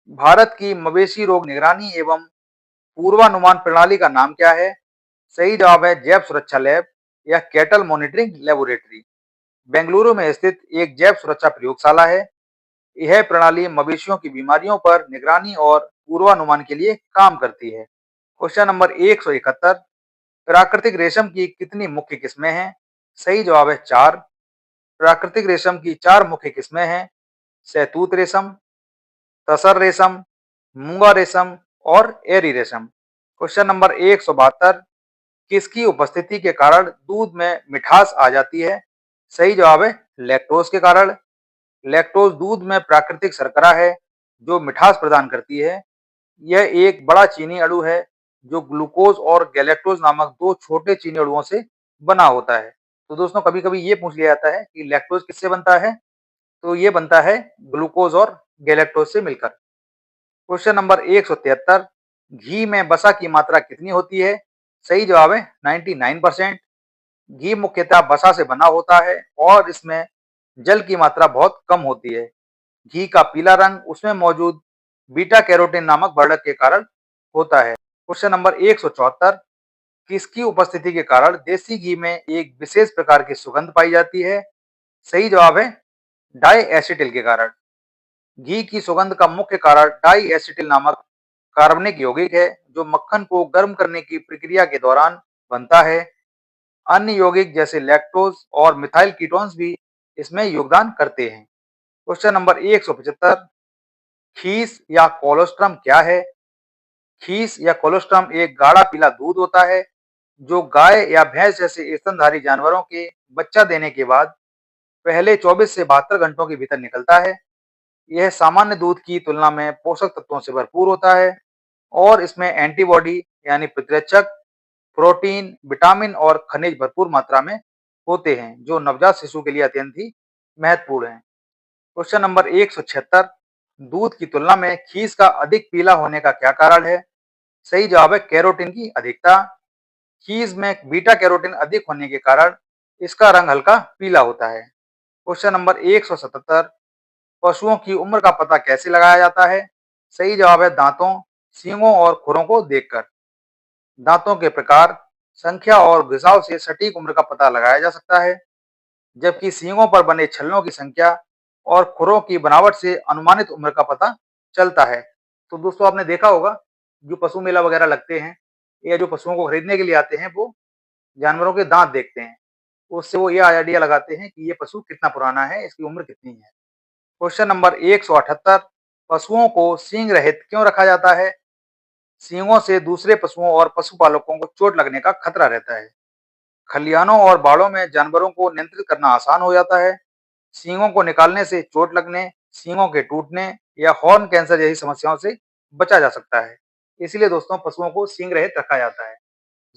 भारत की मवेशी रोग निगरानी एवं पूर्वानुमान प्रणाली का नाम क्या है? सही जवाब है जैव सुरक्षा लैब या कैटल मॉनिटरिंग लेबोरेटरी। बेंगलुरु में स्थित एक जैव सुरक्षा प्रयोगशाला है। यह प्रणाली मवेशियों की बीमारियों पर निगरानी और पूर्वानुमान के लिए काम करती है। क्वेश्चन नंबर 171, प्राकृतिक रेशम की कितनी मुख्य किस्में हैं? सही जवाब है 4। प्राकृतिक रेशम की 4 मुख्य किस्में हैं: शहतूत रेशम, तसर रेशम, मूंगा रेशम और एरी रेशम। क्वेश्चन नंबर 172, किसकी उपस्थिति के कारण दूध में मिठास आ जाती है? सही जवाब है लैक्टोज के कारण। लैक्टोज दूध में प्राकृतिक शर्करा है जो मिठास प्रदान करती है। यह एक बड़ा चीनी अणु है जो ग्लूकोज और गैलेक्टोज नामक दो छोटे चीनी अणुओं से बना होता है। तो दोस्तों, कभी कभी ये पूछ लिया जाता है कि लैक्टोज किससे बनता है? तो ये बनता है ग्लूकोज और गैलेक्टोज से मिलकर। क्वेश्चन नंबर 173, घी में वसा की मात्रा कितनी होती है? सही जवाब है 99%। घी मुख्यतः वसा से बना होता है और इसमें जल की मात्रा बहुत कम होती है। घी का पीला रंग उसमें मौजूद बीटा कैरोटीन नामक वर्णक के कारण होता है। क्वेश्चन नंबर 174, किसकी उपस्थिति के कारण देसी घी में एक विशेष प्रकार की सुगंध पाई जाती है? सही जवाब है डाई एसिटिल के कारण। घी की सुगंध का मुख्य कारण डाई एसिटिल नामक कार्बनिक यौगिक है, जो मक्खन को गर्म करने की प्रक्रिया के दौरान बनता है। अन्य यौगिक जैसे लैक्टोज और मिथाइल कीटोन्स भी इसमें योगदान करते हैं। क्वेश्चन नंबर 175, खीस या कोलोस्ट्रम क्या है? खीस या कोलोस्ट्रम एक गाढ़ा पीला दूध होता है जो गाय या भैंस जैसे स्तनधारी जानवरों के बच्चा देने के बाद पहले 24 से 72 घंटों के भीतर निकलता है। यह सामान्य दूध की तुलना में पोषक तत्वों से भरपूर होता है और इसमें एंटीबॉडी यानी प्रतिरक्षक, प्रोटीन, विटामिन और खनिज भरपूर मात्रा में होते हैं, जो नवजात शिशु के लिए अत्यंत ही महत्वपूर्ण है। क्वेश्चन नंबर 176, दूध की तुलना में खीस का अधिक पीला होने का क्या कारण है? सही जवाब है कैरोटीन की अधिकता। खीस में बीटा कैरोटीन अधिक होने के कारण इसका रंग हल्का पीला होता है। क्वेश्चन नंबर 177, पशुओं की उम्र का पता कैसे लगाया जाता है? सही जवाब है दांतों, सींगों और खुरों को देखकर। दांतों के प्रकार, संख्या और घिसाव से सटीक उम्र का पता लगाया जा सकता है, जबकि सींगों पर बने छल्लों की संख्या और खुरों की बनावट से अनुमानित उम्र का पता चलता है। तो दोस्तों, आपने देखा होगा जो पशु मेला वगैरह लगते हैं या जो पशुओं को खरीदने के लिए आते हैं, वो जानवरों के दांत देखते हैं। उससे वो ये आइडिया लगाते हैं कि ये पशु कितना पुराना है, इसकी उम्र कितनी है। क्वेश्चन नंबर 178, पशुओं को सींग रहित क्यों रखा जाता है? सींगों से दूसरे पशुओं और पशुपालकों को चोट लगने का खतरा रहता है। खलिहानों और बाड़ों में जानवरों को नियंत्रित करना आसान हो जाता है। सींगों को निकालने से चोट लगने सींगों के टूटने या हॉर्न कैंसर जैसी समस्याओं से बचा जा सकता है। इसलिए दोस्तों पशुओं को सींग रहित रखा जाता है।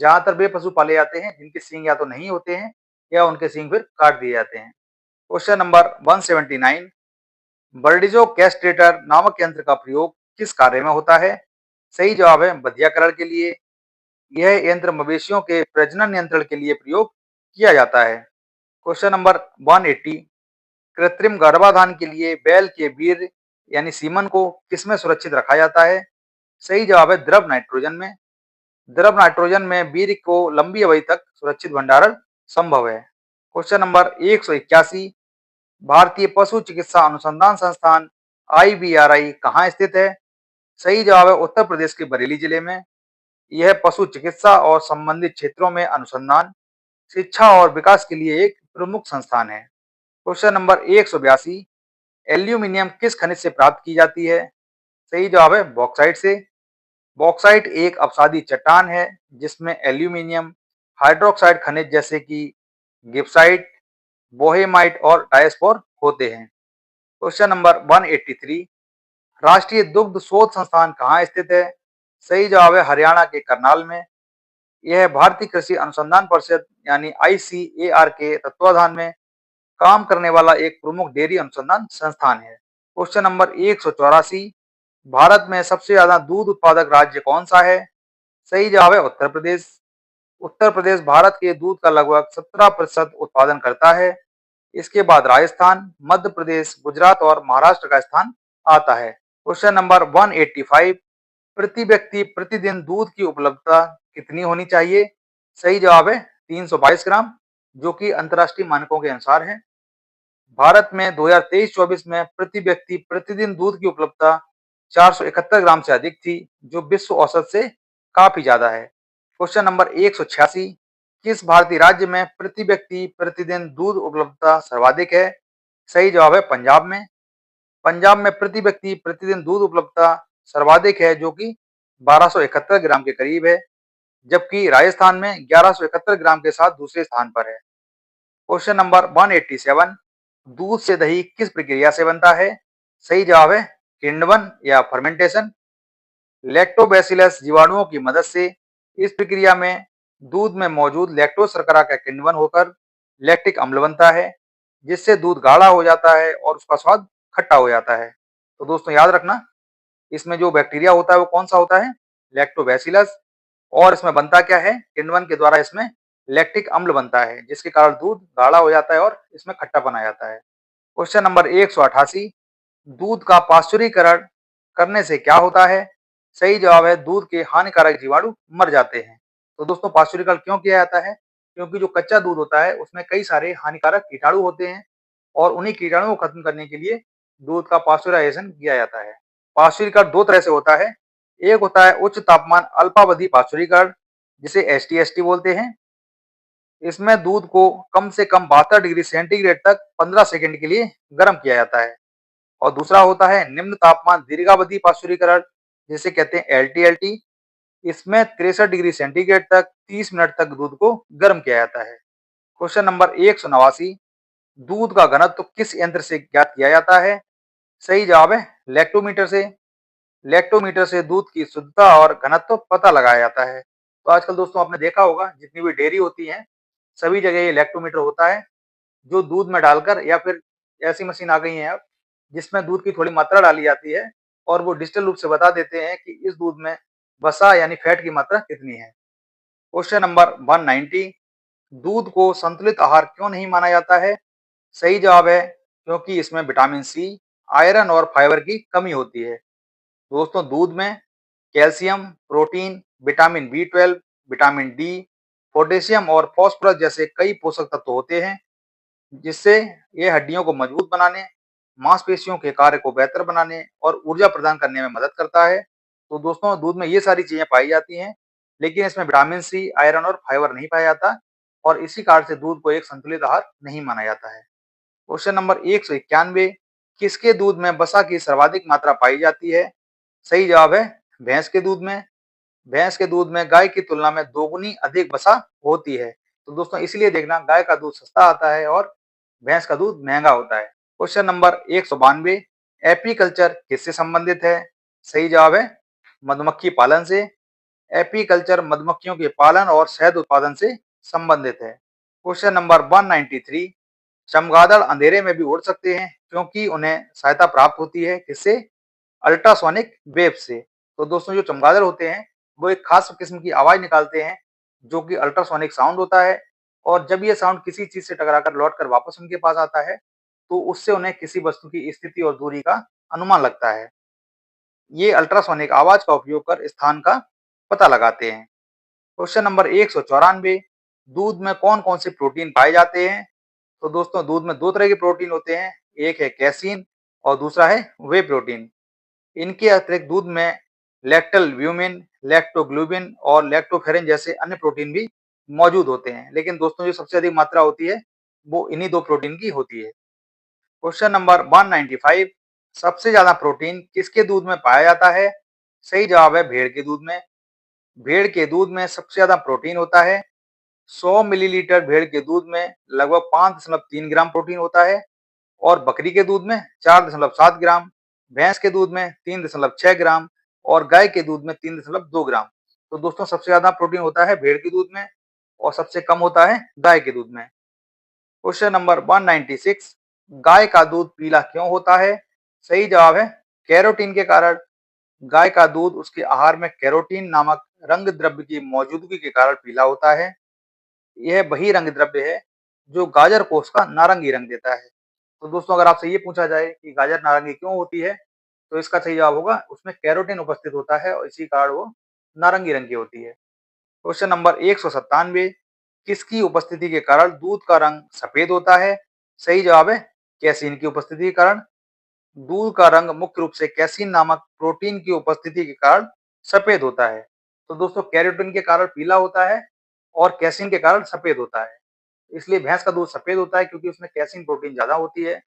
ज्यादातर वे पशु पाले जाते हैं जिनके सींग या तो नहीं होते हैं या उनके सींग फिर काट दिए जाते हैं। क्वेश्चन नंबर 179, बर्डिजो कैस्ट्रेटर नामक यंत्र का प्रयोग किस कार्य में होता है? सही जवाब है बधियाकरण के लिए। यह यंत्र मवेशियों के प्रजनन नियंत्रण के लिए प्रयोग किया जाता है। क्वेश्चन नंबर 180, कृत्रिम गर्भाधान के लिए बैल के वीर्य यानी सीमन को किसमें सुरक्षित रखा जाता है? सही जवाब है द्रव नाइट्रोजन में। द्रव नाइट्रोजन में वीर्य को लंबी अवधि तक सुरक्षित भंडारण संभव है। क्वेश्चन नंबर 181, भारतीय पशु चिकित्सा अनुसंधान संस्थान IVRI कहाँ स्थित है? सही जवाब है उत्तर प्रदेश के बरेली जिले में। यह पशु चिकित्सा और संबंधित क्षेत्रों में अनुसंधान, शिक्षा और विकास के लिए एक प्रमुख संस्थान है। क्वेश्चन नंबर 182, एल्यूमिनियम किस खनिज से प्राप्त की जाती है? सही जवाब है बॉक्साइट से। बॉक्साइट एक अपसादी चट्टान है जिसमें एल्यूमिनियम हाइड्रोक्साइड खनिज जैसे कि गिब्साइट, बोहेमाइट और डायस्पोर होते हैं। क्वेश्चन नंबर 183, राष्ट्रीय दुग्ध शोध संस्थान कहाँ स्थित है? सही जवाब है हरियाणा के करनाल में। यह भारतीय कृषि अनुसंधान परिषद यानी ICAR के तत्वाधान में काम करने वाला एक प्रमुख डेयरी अनुसंधान संस्थान है। क्वेश्चन नंबर 184, भारत में सबसे ज्यादा दूध उत्पादक राज्य कौन सा है? सही जवाब है उत्तर प्रदेश। उत्तर प्रदेश भारत के दूध का लगभग 17% उत्पादन करता है। इसके बाद राजस्थान, मध्य प्रदेश, गुजरात और महाराष्ट्र का स्थान आता है। क्वेश्चन नंबर 185, प्रति व्यक्ति प्रतिदिन दूध की उपलब्धता कितनी होनी चाहिए? सही जवाब है 322 ग्राम, जो कि अंतर्राष्ट्रीय मानकों के अनुसार है। भारत में 2023-24 में प्रति व्यक्ति प्रतिदिन दूध की उपलब्धता 471 ग्राम से अधिक थी, जो विश्व औसत से काफी ज्यादा है। क्वेश्चन नंबर 186, किस भारतीय राज्य में प्रति व्यक्ति प्रतिदिन दूध उपलब्धता सर्वाधिक है? सही जवाब है पंजाब में। पंजाब में प्रति व्यक्ति प्रतिदिन दूध उपलब्धता सर्वाधिक है, जो कि 1271 ग्राम के करीब है, जबकि राजस्थान में 1171 ग्राम के साथ दूसरे स्थान पर है। क्वेश्चन नंबर 187, दूध से दही किस प्रक्रिया से बनता है? सही जवाब है किण्वन या फर्मेंटेशन। लैक्टोबैसिलस जीवाणुओं की मदद से इस प्रक्रिया में दूध में मौजूद लैक्टोज शर्करा का किण्वन होकर लैक्टिक अम्ल बनता है, जिससे दूध गाढ़ा हो जाता है और उसका स्वाद खट्टा हो जाता है। तो दोस्तों याद रखना, इसमें जो बैक्टीरिया होता है वो कौन सा होता है? लैक्टोबैसिलस। और इसमें बनता क्या है? किण्वन के द्वारा इसमें लैक्टिक अम्ल बनता है, जिसके कारण दूध गाढ़ा हो जाता है और इसमें खट्टापन आ जाता है। क्वेश्चन नंबर 188, दूध का पाश्चुरीकरण करने से क्या होता है? सही जवाब है दूध के हानिकारक जीवाणु मर जाते हैं। तो दोस्तों पाश्चुरीकरण क्यों किया जाता है? क्योंकि जो कच्चा दूध होता है उसमें कई सारे हानिकारक कीटाणु होते हैं और उन्हीं कीटाणुओं को खत्म करने के लिए दूध का पाश्चुराइजेशन किया जाता है। पाश्चुरीकरण दो तरह से होता है। एक होता है उच्च तापमान अल्पावधि पाश्चुरीकरण, जिसे HTST बोलते हैं। इसमें दूध को कम से कम 72 डिग्री सेंटीग्रेड तक 15 सेकंड के लिए गर्म किया जाता है। और दूसरा होता है निम्न तापमान दीर्घावधि पाश्चुरीकरण, जिसे कहते हैं LTLT। इसमें 63 डिग्री सेंटीग्रेड तक 30 मिनट तक दूध को गर्म किया जाता है। क्वेश्चन नंबर 189, दूध का घनत्व किस यंत्र से ज्ञात किया जाता है? सही जवाब है लैक्टोमीटर से। लैक्टोमीटर से दूध की शुद्धता और घनत्व पता लगाया जाता है। तो आजकल दोस्तों आपने देखा होगा जितनी भी डेयरी होती हैं सभी जगह ये लैक्टोमीटर होता है, जो दूध में डालकर या फिर ऐसी मशीन आ गई है अब जिसमें दूध की थोड़ी मात्रा डाली जाती है और वो डिजिटल रूप से बता देते हैं कि इस दूध में वसा यानी फैट की मात्रा कितनी है। क्वेश्चन नंबर 190, दूध को संतुलित आहार क्यों नहीं माना जाता है? सही जवाब है क्योंकि इसमें विटामिन सी, आयरन और फाइबर की कमी होती है। दोस्तों दूध में calcium, protein, vitamin B12, vitamin D, potassium और फास्फोरस जैसे कई पोषक तत्व होते हैं, जिससे ये हड्डियों को मजबूत बनाने, मांसपेशियों के कार्य को बेहतर बनाने और ऊर्जा प्रदान करने में मदद करता है। तो दोस्तों दूध में ये सारी चीजें पाई जाती हैं, लेकिन इसमें विटामिन सी, आयरन और फाइबर नहीं पाया जाता और इसी कारण से दूध को एक संतुलित आहार नहीं माना जाता है। क्वेश्चन नंबर 191, किसके दूध में वसा की सर्वाधिक मात्रा पाई जाती है? सही जवाब है भैंस के दूध में। भैंस के दूध में गाय की तुलना में दोगुनी अधिक वसा होती है। तो दोस्तों इसलिए देखना गाय का दूध सस्ता आता है और भैंस का दूध महंगा होता है। क्वेश्चन नंबर 192, एपीकल्चर किससे संबंधित है? सही जवाब है मधुमक्खी पालन से। एपीकल्चर मधुमक्खियों के पालन और शहद उत्पादन से संबंधित है। क्वेश्चन नंबर 193, चमगादड़ अंधेरे में भी उड़ सकते हैं क्योंकि उन्हें सहायता प्राप्त होती है किससे? अल्ट्रासोनिक वेव से। तो दोस्तों जो चमगादड़ होते हैं वो एक खास किस्म की आवाज निकालते हैं जो कि अल्ट्रासोनिक साउंड होता है, और जब ये साउंड किसी चीज से टकराकर लौटकर वापस उनके पास आता है तो उससे उन्हें किसी वस्तु की स्थिति और दूरी का अनुमान लगता है। ये अल्ट्रासोनिक आवाज का उपयोग कर स्थान का पता लगाते हैं। क्वेश्चन नंबर 194, दूध में कौन कौन से प्रोटीन पाए जाते हैं? तो दोस्तों दूध में दो तरह के प्रोटीन होते हैं, एक है कैसीन और दूसरा है वे प्रोटीन। इनके अतिरिक्त दूध में लैक्टोल्ब्यूमिन, लैक्टोग्लूबिन और लैक्टोफेरिन जैसे अन्य प्रोटीन भी मौजूद होते हैं, लेकिन दोस्तों जो सबसे अधिक मात्रा होती है वो इन्हीं दो प्रोटीन की होती है। क्वेश्चन नंबर 195, सबसे ज्यादा प्रोटीन किसके दूध में पाया जाता है? सही जवाब है भेड़ के दूध में। भेड़ के दूध में सबसे ज्यादा प्रोटीन होता है। 100 मिलीलीटर भेड़ के दूध में लगभग 5.3 ग्राम प्रोटीन होता है, और बकरी के दूध में 4.7 ग्राम, भैंस के दूध में 3.6 ग्राम और गाय के दूध में 3.2 ग्राम। तो दोस्तों सबसे ज्यादा प्रोटीन होता है भेड़ के दूध में और सबसे कम होता है गाय के दूध में। क्वेश्चन नंबर 196, गाय का दूध पीला क्यों होता है? सही जवाब है कैरोटीन के कारण। गाय का दूध उसके आहार में कैरोटीन नामक रंग द्रव्य की मौजूदगी के कारण पीला होता है। यह वही रंग द्रव्य है जो गाजर कोष का नारंगी रंग देता है। तो दोस्तों अगर आपसे ये पूछा जाए कि गाजर नारंगी क्यों होती है, तो इसका सही जवाब होगा उसमें कैरोटीन उपस्थित होता है और इसी कारण वो नारंगी रंग की होती है। क्वेश्चन नंबर 197, किसकी उपस्थिति के कारण दूध का रंग सफेद होता है? सही जवाब है कैसीन की उपस्थिति के कारण। दूध का रंग मुख्य रूप से कैसीन नामक प्रोटीन की उपस्थिति के कारण सफेद होता है। तो दोस्तों कैरोटीन के कारण पीला होता है और कैसीन के कारण सफेद होता है। इसलिए भैंस का दूध सफेद होता है क्योंकि उसमें कैसीन प्रोटीन ज्यादा होती है,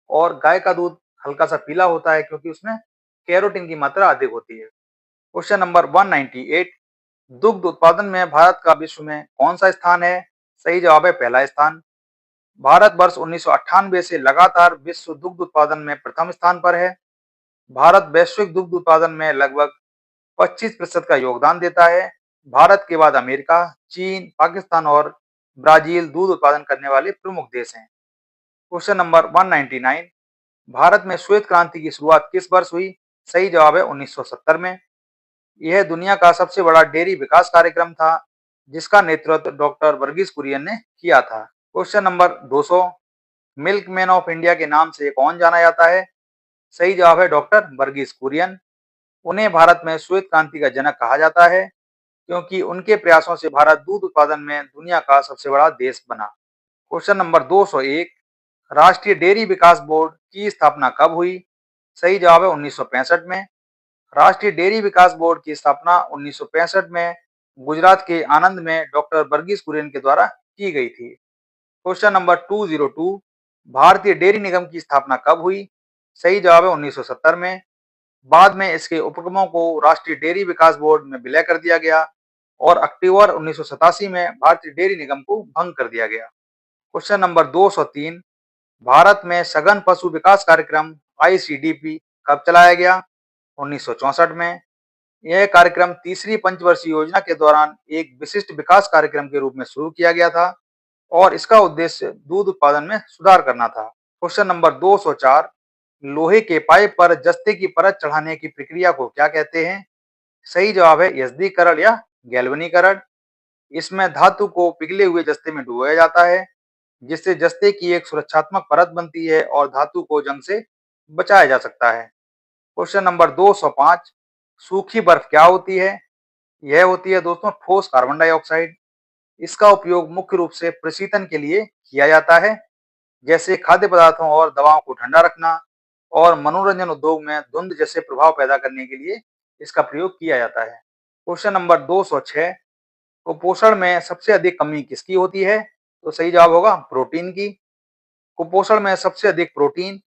और गाय का दूध हल्का सा पीला होता है क्योंकि उसमें कैरोटीन की मात्रा अधिक होती है। क्वेश्चन नंबर 198, दुग्ध उत्पादन में भारत का विश्व में कौन सा स्थान है? सही जवाब है पहला स्थान। भारत वर्ष 1998 से लगातार विश्व दुग्ध उत्पादन में प्रथम स्थान पर है। भारत वैश्विक दुग्ध उत्पादन में लगभग 25% का योगदान देता है। भारत के बाद अमेरिका, चीन, पाकिस्तान और ब्राजील दूध उत्पादन करने वाले प्रमुख देश हैं। क्वेश्चन नंबर 199, भारत में श्वेत क्रांति की शुरुआत किस वर्ष हुई? सही जवाब है 1970 में। यह दुनिया का सबसे बड़ा डेयरी विकास कार्यक्रम था जिसका नेतृत्व डॉक्टर वर्गीस कुरियन ने किया था। Question number 200, milkman of India के नाम से कौन जाना जाता है? सही जवाब है डॉक्टर वर्गीस कुरियन। उन्हें भारत में श्वेत क्रांति का जनक कहा जाता है क्योंकि उनके प्रयासों से भारत दूध उत्पादन में दुनिया का सबसे बड़ा देश बना। क्वेश्चन नंबर 201, राष्ट्रीय डेयरी विकास बोर्ड की स्थापना कब हुई? सही जवाब है 1965 में। राष्ट्रीय डेयरी विकास बोर्ड की स्थापना 1965 में गुजरात के आनंद में डॉक्टर वर्गीस कुरियन के द्वारा की गई थी। क्वेश्चन नंबर 202, भारतीय डेयरी निगम की स्थापना कब हुई? सही जवाब है 1970 में। बाद में इसके उपक्रमों को राष्ट्रीय डेयरी विकास बोर्ड में विलय कर दिया गया और अक्टूबर 1987 में भारतीय डेयरी निगम को भंग कर दिया गया। क्वेश्चन नंबर 203, भारत में सघन पशु विकास कार्यक्रम ICDP कब चलाया गया? 1964 में। यह कार्यक्रम तीसरी पंचवर्षीय योजना के दौरान एक विशिष्ट विकास कार्यक्रम के रूप में शुरू किया गया था और इसका उद्देश्य दूध उत्पादन में सुधार करना था। क्वेश्चन नंबर 204, लोहे के पाइप पर जस्ते की परत चढ़ाने की प्रक्रिया को क्या कहते हैं? सही जवाब है यस्दीकरण या गैल्वनीकरण। इसमें धातु को पिघले हुए जस्ते में डुबोया जाता है जिससे जस्ते की एक सुरक्षात्मक परत बनती है और धातु को जंग से बचाया जा सकता है। क्वेश्चन नंबर 205, सूखी बर्फ क्या होती है? यह होती है दोस्तों ठोस कार्बन डाइऑक्साइड। इसका उपयोग मुख्य रूप से प्रशीतन के लिए किया जाता है, जैसे खाद्य पदार्थों और दवाओं को ठंडा रखना, और मनोरंजन उद्योग में धुंध जैसे प्रभाव पैदा करने के लिए इसका प्रयोग किया जाता है। क्वेश्चन नंबर 206, कुपोषण में सबसे अधिक कमी किसकी होती है? तो सही जवाब होगा प्रोटीन की। कुपोषण में सबसे अधिक प्रोटीन,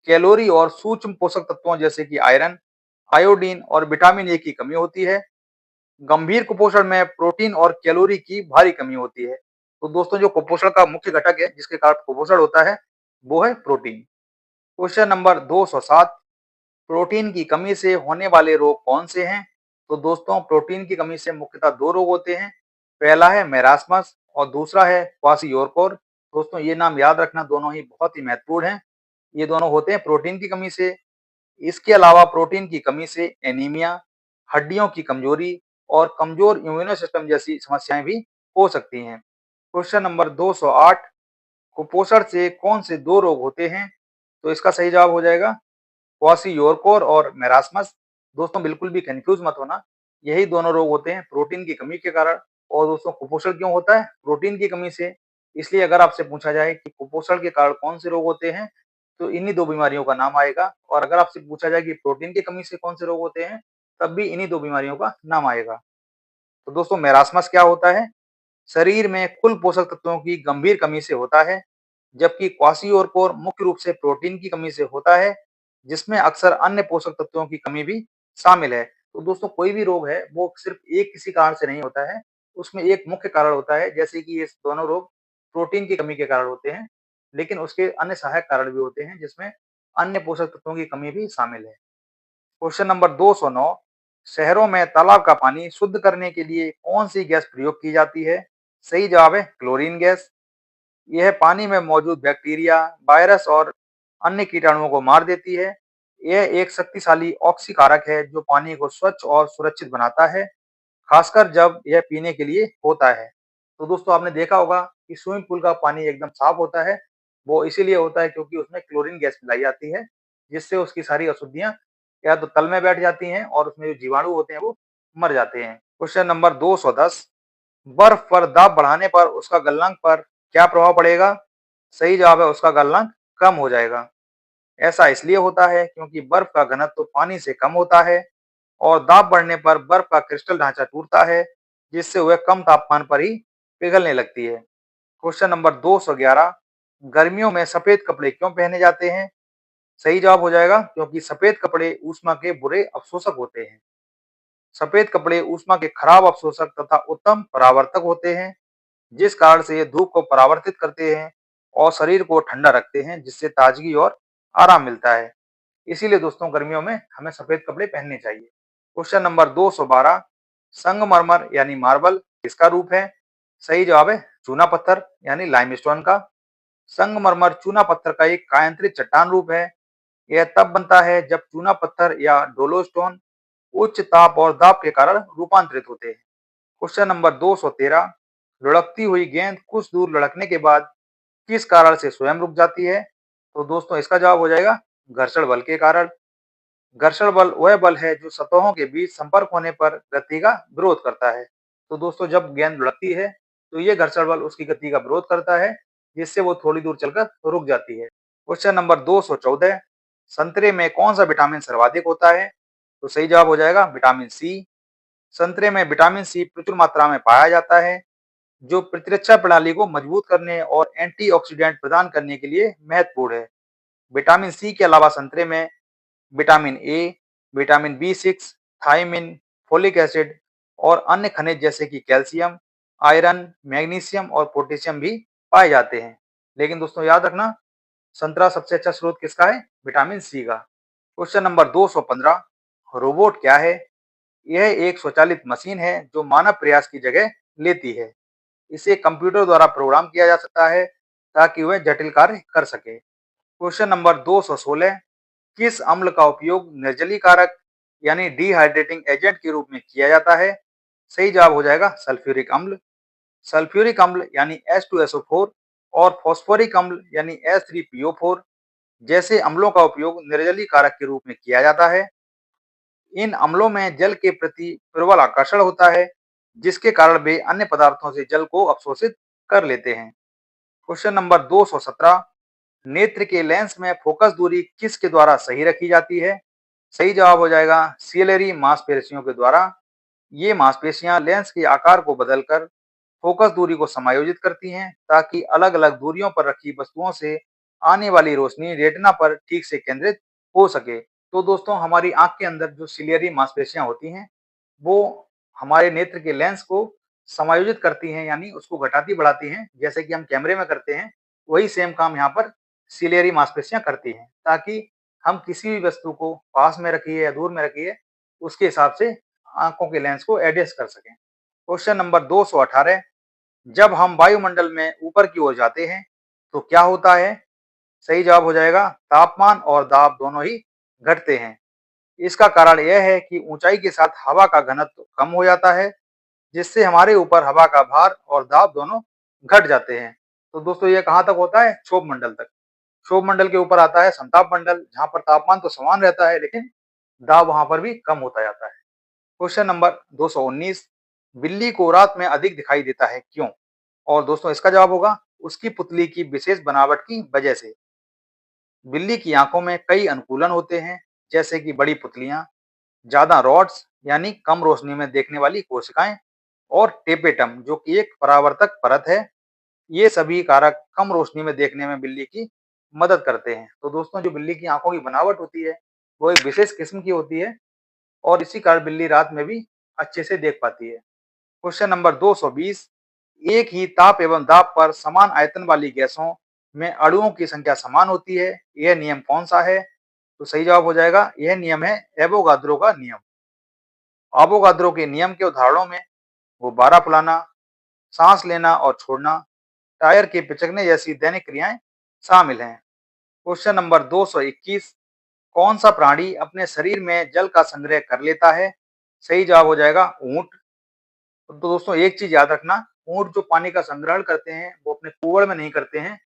कैलोरी और सूक्ष्म पोषक तत्वों जैसे कि आयरन, आयोडीन और विटामिन ए की कमी होती है। गंभीर कुपोषण में प्रोटीन और कैलोरी की भारी कमी होती है। तो दोस्तों जो कुपोषण का मुख्य घटक है जिसके कारण कुपोषण होता है वो है प्रोटीन। क्वेश्चन नंबर 207, प्रोटीन की कमी से होने वाले रोग कौन से हैं? तो दोस्तों प्रोटीन की कमी से मुख्यतः 2 रोग होते हैं। पहला है मैरास्मस और दूसरा है क्वाशियोरकोर। दोस्तों ये नाम याद रखना, दोनों ही बहुत ही महत्वपूर्ण हैं। ये दोनों होते हैं प्रोटीन की कमी से। इसके अलावा प्रोटीन की कमी से एनीमिया, हड्डियों की कमजोरी और कमजोर इम्यूनो सिस्टम जैसी समस्याएं भी हो सकती हैं। क्वेश्चन नंबर 208, कुपोषण से कौन से 2 रोग होते हैं? तो इसका सही जवाब हो जाएगा क्वाशियोरकोर और मेरास्मस। दोस्तों बिल्कुल भी कंफ्यूज मत होना, यही दोनों रोग होते हैं प्रोटीन की कमी के कारण। और दोस्तों कुपोषण क्यों होता है? प्रोटीन की कमी से। इसलिए अगर आपसे पूछा जाए कि कुपोषण के कारण कौन से रोग होते हैं, तो इन्हीं 2 बीमारियों का नाम आएगा। और अगर आपसे पूछा जाए कि प्रोटीन की कमी से कौन से रोग होते हैं, तब भी इन्हीं 2 बीमारियों का नाम आएगा। तो दोस्तों मेरास्मस क्या होता है? शरीर में कुल पोषक तत्वों की गंभीर कमी से होता है, जबकि क्वाशियोरकोर मुख्य रूप से प्रोटीन की कमी से होता है, जिसमें अक्सर अन्य पोषक तत्वों की कमी भी शामिल है। तो दोस्तों कोई भी रोग है वो सिर्फ एक किसी कारण से नहीं होता है, उसमें एक मुख्य कारण होता है। जैसे कि ये दोनों रोग प्रोटीन की कमी के कारण होते हैं, लेकिन उसके अन्य सहायक कारण भी होते हैं, जिसमें अन्य पोषक तत्वों की कमी भी शामिल है। क्वेश्चन नंबर 209, शहरों में तालाब का पानी शुद्ध करने के लिए कौन सी गैस प्रयोग की जाती है? सही जवाब है क्लोरीन गैस। यह पानी में मौजूद बैक्टीरिया, वायरस और अन्य कीटाणुओं को मार देती है। यह एक शक्तिशाली ऑक्सीकारक है जो पानी को स्वच्छ और सुरक्षित बनाता है, खासकर जब यह पीने के लिए होता है। तो दोस्तों आपने देखा होगा कि स्विमिंग पूल का पानी एकदम साफ होता है। वो इसीलिए होता है क्योंकि उसमें क्लोरीन गैस मिलाई जाती है, जिससे उसकी सारी अशुद्धियां या तो तल में बैठ जाती हैं और उसमें जो जीवाणु होते हैं वो मर जाते हैं। क्वेश्चन नंबर 210, बर्फ पर दाब बढ़ाने पर उसका गलनांक पर क्या प्रभाव पड़ेगा? सही जवाब है उसका गलनांक कम हो जाएगा। ऐसा इसलिए होता है क्योंकि बर्फ का घनत्व तो पानी से कम होता है और दाब बढ़ने पर बर्फ का क्रिस्टल ढांचा टूटता है, जिससे वह कम तापमान पर ही पिघलने लगती है। क्वेश्चन नंबर 211, गर्मियों में सफेद कपड़े क्यों पहने जाते हैं? सही जवाब हो जाएगा क्योंकि सफेद कपड़े ऊष्मा के बुरे अवशोषक होते हैं। सफेद कपड़े ऊष्मा के खराब अवशोषक तथा उत्तम परावर्तक होते हैं, जिस कारण से ये धूप को परावर्तित करते हैं और शरीर को ठंडा रखते हैं, जिससे ताजगी और आराम मिलता है। इसीलिए दोस्तों गर्मियों में हमें सफेद कपड़े पहनने चाहिए। क्वेश्चन नंबर 212, संगमरमर यानी मार्बल किसका रूप है? सही जवाब है चूना पत्थर यानी लाइमस्टोन का। संगमरमर चूना पत्थर का एक कायांतरित चट्टान रूप है। यह तब बनता है जब चूना पत्थर या डोलोस्टोन उच्च ताप और दाब के कारण रूपांतरित होते हैं। क्वेश्चन नंबर 213, लुढ़कती हुई गेंद कुछ दूर लुढ़कने के बाद किस कारण से स्वयं रुक जाती है? तो दोस्तों इसका जवाब हो जाएगा घर्षण बल के कारण। घर्षण बल वह बल है जो सतहों के बीच संपर्क होने पर गति का विरोध करता है। तो दोस्तों जब गेंद लुढ़कती है तो ये घर्षण बल उसकी गति का विरोध करता है, जिससे वो थोड़ी दूर चलकर रुक जाती है। क्वेश्चन नंबर 214, संतरे में कौन सा विटामिन सर्वाधिक होता है? तो सही जवाब हो जाएगा विटामिन सी। संतरे में विटामिन सी प्रचुर मात्रा में पाया जाता है, जो प्रतिरक्षा प्रणाली को मजबूत करने और एंटीऑक्सीडेंट प्रदान करने के लिए महत्वपूर्ण है। विटामिन सी के अलावा संतरे में विटामिन ए, विटामिन बी6, थायमिन, फोलिक एसिड और अन्य खनिज जैसे कि कैल्शियम, आयरन, मैग्नीशियम और पोटेशियम भी पाए जाते हैं। लेकिन दोस्तों याद रखना, संतरा सबसे अच्छा स्रोत किसका है? विटामिन सी का। क्वेश्चन नंबर 215, रोबोट क्या है? यह एक स्वचालित मशीन है जो मानव प्रयास की जगह लेती है। इसे कंप्यूटर द्वारा प्रोग्राम किया जा सकता है ताकि वह जटिल कार्य कर सके। क्वेश्चन नंबर 216, किस अम्ल का उपयोग निर्जलीकारक यानी डिहाइड्रेटिंग एजेंट के रूप में किया जाता है? सही जवाब हो जाएगा सल्फ्यूरिक अम्ल। सल्फ्यूरिक अम्ल यानी H2SO4 और फॉस्फोरिक अम्ल यानी H3PO4 जैसे अम्लों का उपयोग निर्जलीकारक के रूप में किया जाता है। इन अम्लों में जल के प्रति प्रबल आकर्षण होता है, जिसके कारण वे अन्य पदार्थों से जल को अवशोषित कर लेते हैं। क्वेश्चन नंबर 217, नेत्र के लेंस में फोकस दूरी किसके द्वारा सही रखी जाती है? सही जवाब हो जाएगा सीलियरी मांसपेशियों के द्वारा। ये मांसपेशियां लेंस के आकार को बदलकर फोकस दूरी को समायोजित करती हैं, ताकि अलग अलग दूरियों पर रखी वस्तुओं से आने वाली रोशनी रेटिना पर ठीक से केंद्रित हो सके। तो दोस्तों हमारी आंख के अंदर जो सिलियरी मांसपेशियां होती हैं, वो हमारे नेत्र के लेंस को समायोजित करती हैं, यानी उसको घटाती बढ़ाती हैं। जैसे कि हम कैमरे में करते हैं, वही सेम काम यहाँ पर सिलियरी मांसपेशियां करती हैं, ताकि हम किसी भी वस्तु को पास में रखिए या दूर में रखिए, उसके हिसाब से आंखों के लेंस को एडजस्ट कर सकें। क्वेश्चन नंबर 218, जब हम वायुमंडल में ऊपर की ओर जाते हैं तो क्या होता है? सही जवाब हो जाएगा तापमान और दाब दोनों ही घटते हैं। इसका कारण यह है कि ऊंचाई के साथ हवा का घनत्व कम हो जाता है, जिससे हमारे ऊपर हवा का भार और दाब दोनों घट जाते हैं। तो दोस्तों ये कहां तक होता है? क्षोभ मंडल तक। क्षोभ मंडल के ऊपर आता है समताप मंडल, जहां पर तापमान तो समान रहता है लेकिन दाब वहां पर भी कम होता जाता है। क्वेश्चन नंबर 219, बिल्ली को रात में अधिक दिखाई देता है, क्यों? और दोस्तों इसका जवाब होगा उसकी पुतली की विशेष बनावट की वजह से। बिल्ली की आंखों में कई अनुकूलन होते हैं, जैसे कि बड़ी पुतलियां, ज्यादा रॉड्स यानी कम रोशनी में देखने वाली कोशिकाएं, और टेपेटम जो कि एक परावर्तक परत है। ये सभी कारक कम रोशनी में देखने में बिल्ली की मदद करते हैं। तो दोस्तों जो बिल्ली की आंखों की बनावट होती है वो एक विशेष किस्म की होती है, और इसी कारण बिल्ली रात में भी अच्छे से देख पाती है। क्वेश्चन नंबर 220, एक ही ताप एवं दाब पर समान आयतन वाली गैसों में अणुओं की संख्या समान होती है, यह नियम कौन सा है? तो सही जवाब हो जाएगा यह नियम है एवोगाद्रो का नियम। एवोगाद्रो के नियम के उदाहरणों में गुब्बारा फुलाना, सांस लेना और छोड़ना, टायर के पिचकने जैसी दैनिक क्रियाएं शामिल हैं। क्वेश्चन नंबर 221, कौन सा प्राणी अपने शरीर में जल का संग्रह कर लेता है? सही जवाब हो जाएगा ऊंट। तो दोस्तों एक चीज याद रखना, ऊंट जो पानी का संग्रहण करते हैं वो अपने कुवड़ में नहीं करते हैं।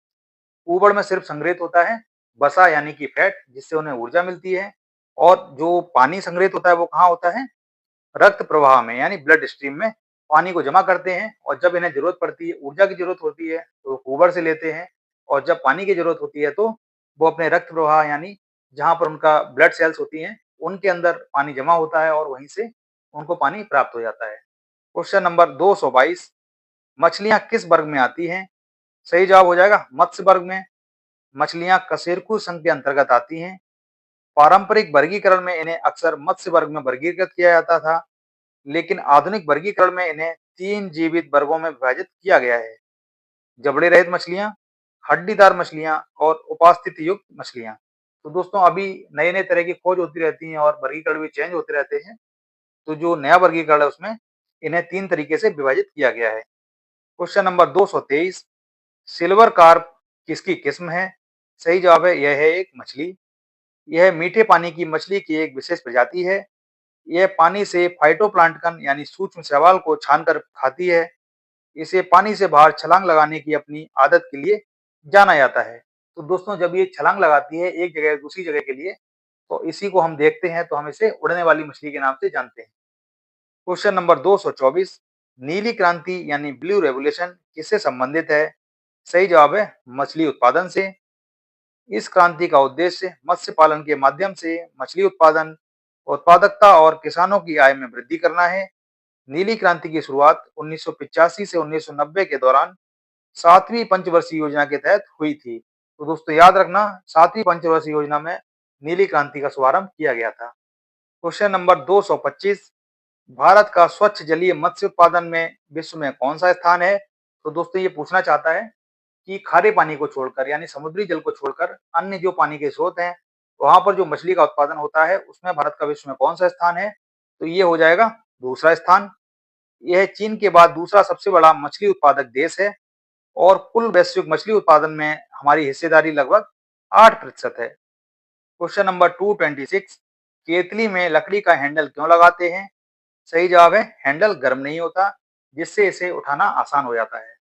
कुवड़ में सिर्फ संग्रहित होता है वसा यानी कि फैट, जिससे उन्हें ऊर्जा मिलती है। और जो पानी संग्रहित होता है वो कहाँ होता है? रक्त प्रवाह में यानी ब्लड स्ट्रीम में पानी को जमा करते हैं, और जब इन्हें जरूरत पड़ती है, ऊर्जा की जरूरत होती है, तो वो कुवड़ से लेते हैं। और जब पानी की जरूरत होती है तो वो अपने रक्त प्रवाह यानी जहां पर उनका ब्लड सेल्स होती हैं उनके अंदर पानी जमा होता है और वहीं से उनको पानी प्राप्त हो जाता है। क्वेश्चन नंबर 222, मछलियां किस वर्ग में आती हैं? सही जवाब हो जाएगा मत्स्य वर्ग में। मछलियां कशेरुकी संघ के अंतर्गत आती हैं। पारंपरिक वर्गीकरण में इन्हें अक्सर मत्स्य वर्ग में वर्गीकृत किया जाता था, लेकिन आधुनिक वर्गीकरण में इन्हें 3 जीवित वर्गों में विभाजित किया गया है: जबड़े रहित मछलियां, हड्डीदार मछलियां और उपास्थिति युक्त मछलियां। तो दोस्तों अभी नए नए तरह की खोज होती रहती है और वर्गीकरण भी चेंज होते रहते हैं। तो जो नया वर्गीकरण है उसमें इन्हें 3 तरीके से विभाजित किया गया है। क्वेश्चन नंबर 223, सिल्वर कार्प किसकी किस्म है? सही जवाब है यह है एक मछली। यह मीठे पानी की मछली की एक विशेष प्रजाति है। यह पानी से फाइटोप्लांक्टन यानी सूक्ष्म शैवाल को छानकर खाती है। इसे पानी से बाहर छलांग लगाने की अपनी आदत के लिए जाना जाता है। तो दोस्तों जब ये छलांग लगाती है एक जगह से दूसरी जगह के लिए, तो इसी को हम देखते हैं तो हम इसे उड़ने वाली मछली के नाम से जानते हैं। क्वेश्चन नंबर 224, नीली क्रांति यानी ब्लू रेवोल्यूशन किससे संबंधित है? सही जवाब है मछली उत्पादन से। इस क्रांति का उद्देश्य मत्स्य पालन के माध्यम से मछली उत्पादन, उत्पादकता और किसानों की आय में वृद्धि करना है। नीली क्रांति की शुरुआत 1985 से 1990 के दौरान 7वीं पंचवर्षीय योजना के तहत हुई थी। तो दोस्तों याद रखना 7वीं पंचवर्षीय योजना में नीली क्रांति का शुभारंभ किया गया था। क्वेश्चन नंबर 225, भारत का स्वच्छ जलीय मत्स्य उत्पादन में विश्व में कौन सा स्थान है? तो दोस्तों ये पूछना चाहता है कि खारे पानी को छोड़कर यानी समुद्री जल को छोड़कर अन्य जो पानी के स्रोत हैं वहां पर जो मछली का उत्पादन होता है उसमें भारत का विश्व में कौन सा स्थान है? तो ये हो जाएगा दूसरा स्थान। यह चीन के बाद दूसरा सबसे बड़ा मछली उत्पादक देश है, और कुल वैश्विक मछली उत्पादन में हमारी हिस्सेदारी लगभग 8% है। क्वेश्चन नंबर 226, केतली में लकड़ी का हैंडल क्यों लगाते हैं? सही जवाब है हैंडल गर्म नहीं होता, जिससे इसे उठाना आसान हो जाता है।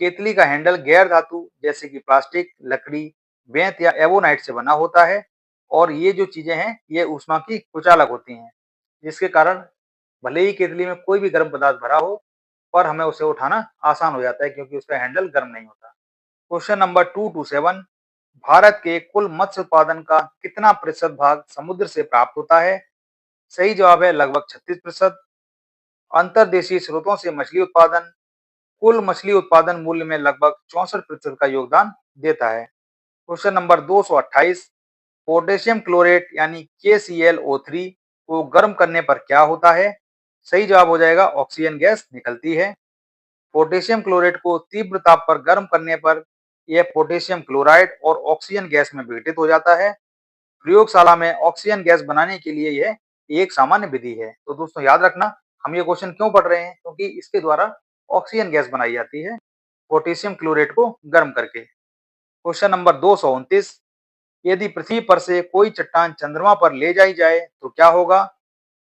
केतली का हैंडल गैर धातु जैसे कि प्लास्टिक, लकड़ी, बेंत या एवोनाइट से बना होता है, और ये जो चीजें हैं ये ऊष्मा की कुचालक होती हैं, जिसके कारण भले ही केतली में कोई भी गर्म पदार्थ भरा हो पर हमें उसे उठाना आसान हो जाता है क्योंकि उसका हैंडल गर्म नहीं होता। क्वेश्चन नंबर 227, भारत के कुल मत्स्य उत्पादन का कितना प्रतिशत भाग समुद्र से प्राप्त होता है? सही जवाब है लगभग 36%। अंतर्देशीय स्रोतों से मछली उत्पादन कुल मछली उत्पादन मूल्य में लगभग 64% का योगदान देता है। क्वेश्चन नंबर 228, पोटेशियम क्लोरेट यानी KClO3 को गर्म करने पर क्या होता है? सही जवाब हो जाएगा ऑक्सीजन गैस निकलती है। पोटेशियम क्लोरेट को तीव्र ताप पर गर्म करने पर यह पोटेशियम क्लोराइड और ऑक्सीजन गैस में विघटित हो जाता है। प्रयोगशाला में ऑक्सीजन गैस बनाने के लिए यह एक सामान्य विधि है। तो दोस्तों याद रखना, हम ये क्वेश्चन क्यों पढ़ रहे हैं, क्योंकि इसके द्वारा ऑक्सीजन गैस बनाई जाती है पोटेशियम क्लोरेट को गर्म करके। क्वेश्चन नंबर 229, यदि पृथ्वी पर से कोई चट्टान चंद्रमा पर ले जाई जाए तो क्या होगा?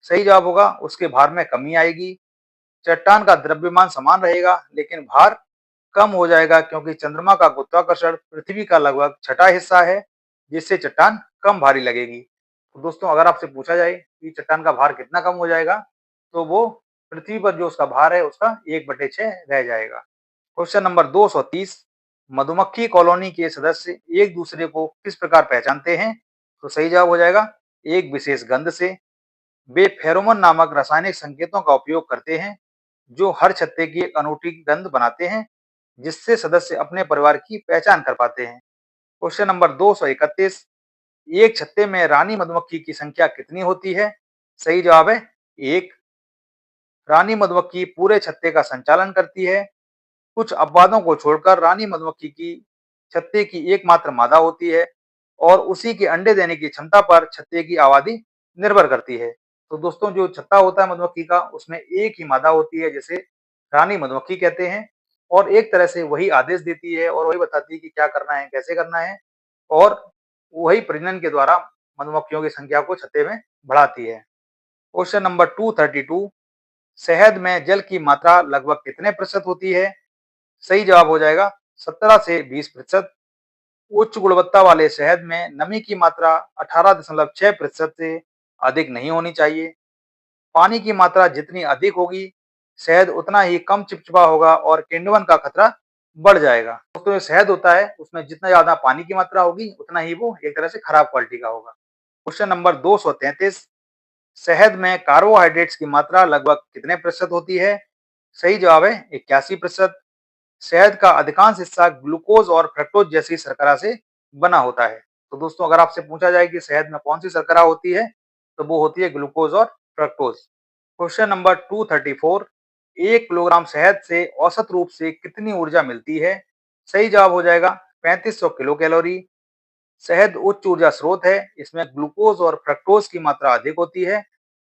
सही जवाब होगा उसके भार में कमी आएगी। चट्टान का द्रव्यमान समान रहेगा लेकिन भार कम हो जाएगा, क्योंकि चंद्रमा का गुरुत्वाकर्षण पृथ्वी का लगभग छठा हिस्सा है, जिससे चट्टान कम भारी लगेगी। तो दोस्तों अगर आपसे पूछा जाए कि चट्टान का भार कितना कम हो जाएगा, तो वो पृथ्वी पर जो उसका भार है उसका 1/6 रह जाएगा। क्वेश्चन नंबर 230, मधुमक्खी कॉलोनी के सदस्य एक दूसरे को किस प्रकार पहचानते हैं? तो सही जवाब हो जाएगा एक विशेष गंध से। वे फेरोमोन नामक रासायनिक संकेतों का उपयोग करते हैं, जो हर छत्ते की एक अनूठी गंध बनाते हैं, जिससे सदस्य अपने परिवार की पहचान कर पाते हैं। क्वेश्चन नंबर 231, एक छत्ते में रानी मधुमक्खी की संख्या कितनी होती है? सही जवाब है एक। रानी मधुमक्खी पूरे छत्ते का संचालन करती है। कुछ अपवादों को छोड़कर रानी मधुमक्खी की छत्ते की एकमात्र मादा होती है और उसी के अंडे देने की क्षमता पर छत्ते की आबादी निर्भर करती है। तो दोस्तों जो छत्ता होता है मधुमक्खी का, उसमें एक ही मादा होती है, जिसे रानी मधुमक्खी कहते हैं, और एक तरह से वही आदेश देती है और वही बताती है कि क्या करना है, कैसे करना है, और वही प्रजनन के द्वारा मधुमक्खियों की संख्या को छत्ते में बढ़ाती है। क्वेश्चन नंबर 232, शहद में जल की मात्रा लगभग कितने प्रतिशत होती है? सही जवाब हो जाएगा 17 से 20%। उच्च गुणवत्ता वाले शहद में नमी की मात्रा 18.6% से अधिक नहीं होनी चाहिए। पानी की मात्रा जितनी अधिक होगी, शहद उतना ही कम चिपचिपा होगा और किण्वन का खतरा बढ़ जाएगा। दोस्तों जो शहद होता है उसमें जितना ज्यादा पानी की मात्रा होगी, उतना ही वो एक तरह से खराब क्वालिटी का होगा। क्वेश्चन नंबर 233, शहद में कार्बोहाइड्रेट्स की मात्रा लगभग कितने प्रतिशत होती है? सही जवाब है 81%। शहद का अधिकांश हिस्सा ग्लूकोज और फ्रक्टोज जैसी शर्करा से बना होता है। तो दोस्तों अगर आपसे पूछा जाए कि शहद में कौन सी शर्करा होती है, तो वो होती है ग्लूकोज और फ्रक्टोज। क्वेश्चन नंबर 234, 1 किलोग्राम शहद से औसत रूप से कितनी ऊर्जा मिलती है? सही जवाब हो जाएगा 3500 किलो कैलोरी। शहद उच्च ऊर्जा स्रोत है, इसमें ग्लूकोज और फ्रक्टोज की मात्रा अधिक होती है।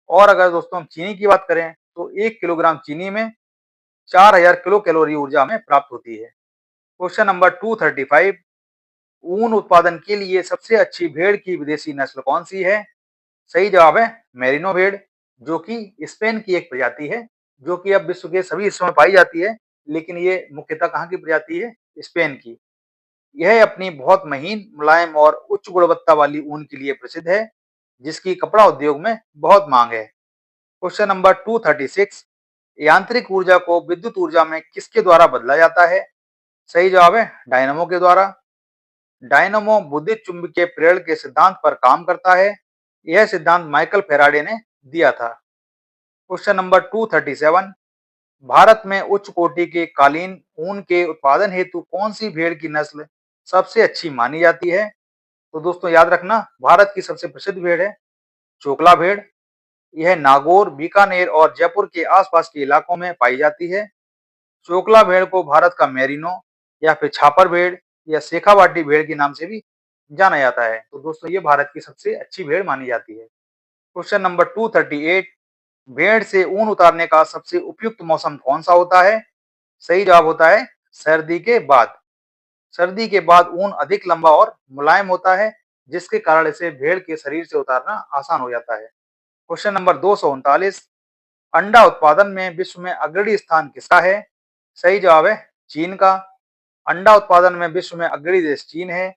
और अगर दोस्तों हम चीनी की बात करें, तो 1 किलोग्राम चीनी में 4000 किलो कैलोरी ऊर्जा में प्राप्त होती है। क्वेश्चन नंबर 235, ऊन उत्पादन के लिए सबसे अच्छी भेड़ की विदेशी नस्ल कौन सी है? सही जवाब है मेरिनो भेड़, जो कि स्पेन की एक प्रजाति है, जो कि अब विश्व के सभी हिस्सों में पाई जाती है, लेकिन ये मुख्यतः कहाँ की प्रजाति है? स्पेन की। यह अपनी बहुत महीन, मुलायम और उच्च गुणवत्ता वाली ऊन के लिए प्रसिद्ध है, जिसकी कपड़ा उद्योग में बहुत मांग है। क्वेश्चन नंबर 236, यांत्रिक ऊर्जा को विद्युत ऊर्जा में किसके द्वारा बदला जाता है? सही जवाब है डायनामो के द्वारा। डायनामो विद्युत चुंबकीय प्रेरण के सिद्धांत पर काम करता है। यह सिद्धांत माइकल फैराडे ने दिया था। क्वेश्चन नंबर 237, भारत में उच्च कोटि के कालीन ऊन के उत्पादन हेतु कौन सी भेड़ की नस्ल सबसे अच्छी मानी जाती है? तो दोस्तों याद रखना, भारत की सबसे प्रसिद्ध भेड़ है चोकला भेड़। यह नागौर, बीकानेर और जयपुर के आसपास के इलाकों में पाई जाती है। चोकला भेड़ को भारत का मेरिनो या फिर छापर भेड़ या शेखावाटी भेड़ के नाम से भी जाना जाता है। तो दोस्तों ये भारत की सबसे अच्छी भेड़ मानी जाती है। क्वेश्चन नंबर 238, भेड़ से ऊन उतारने का सबसे उपयुक्त मौसम कौन सा होता है? सही जवाब होता है सर्दी के बाद। सर्दी के बाद ऊन अधिक लंबा और मुलायम होता है, जिसके कारण इसे भेड़ के शरीर से उतारना आसान हो जाता है। क्वेश्चन नंबर 239, अंडा उत्पादन में विश्व में अग्रणी स्थान किसका है? सही जवाब है चीन का। अंडा उत्पादन में विश्व में अग्रणी देश चीन है,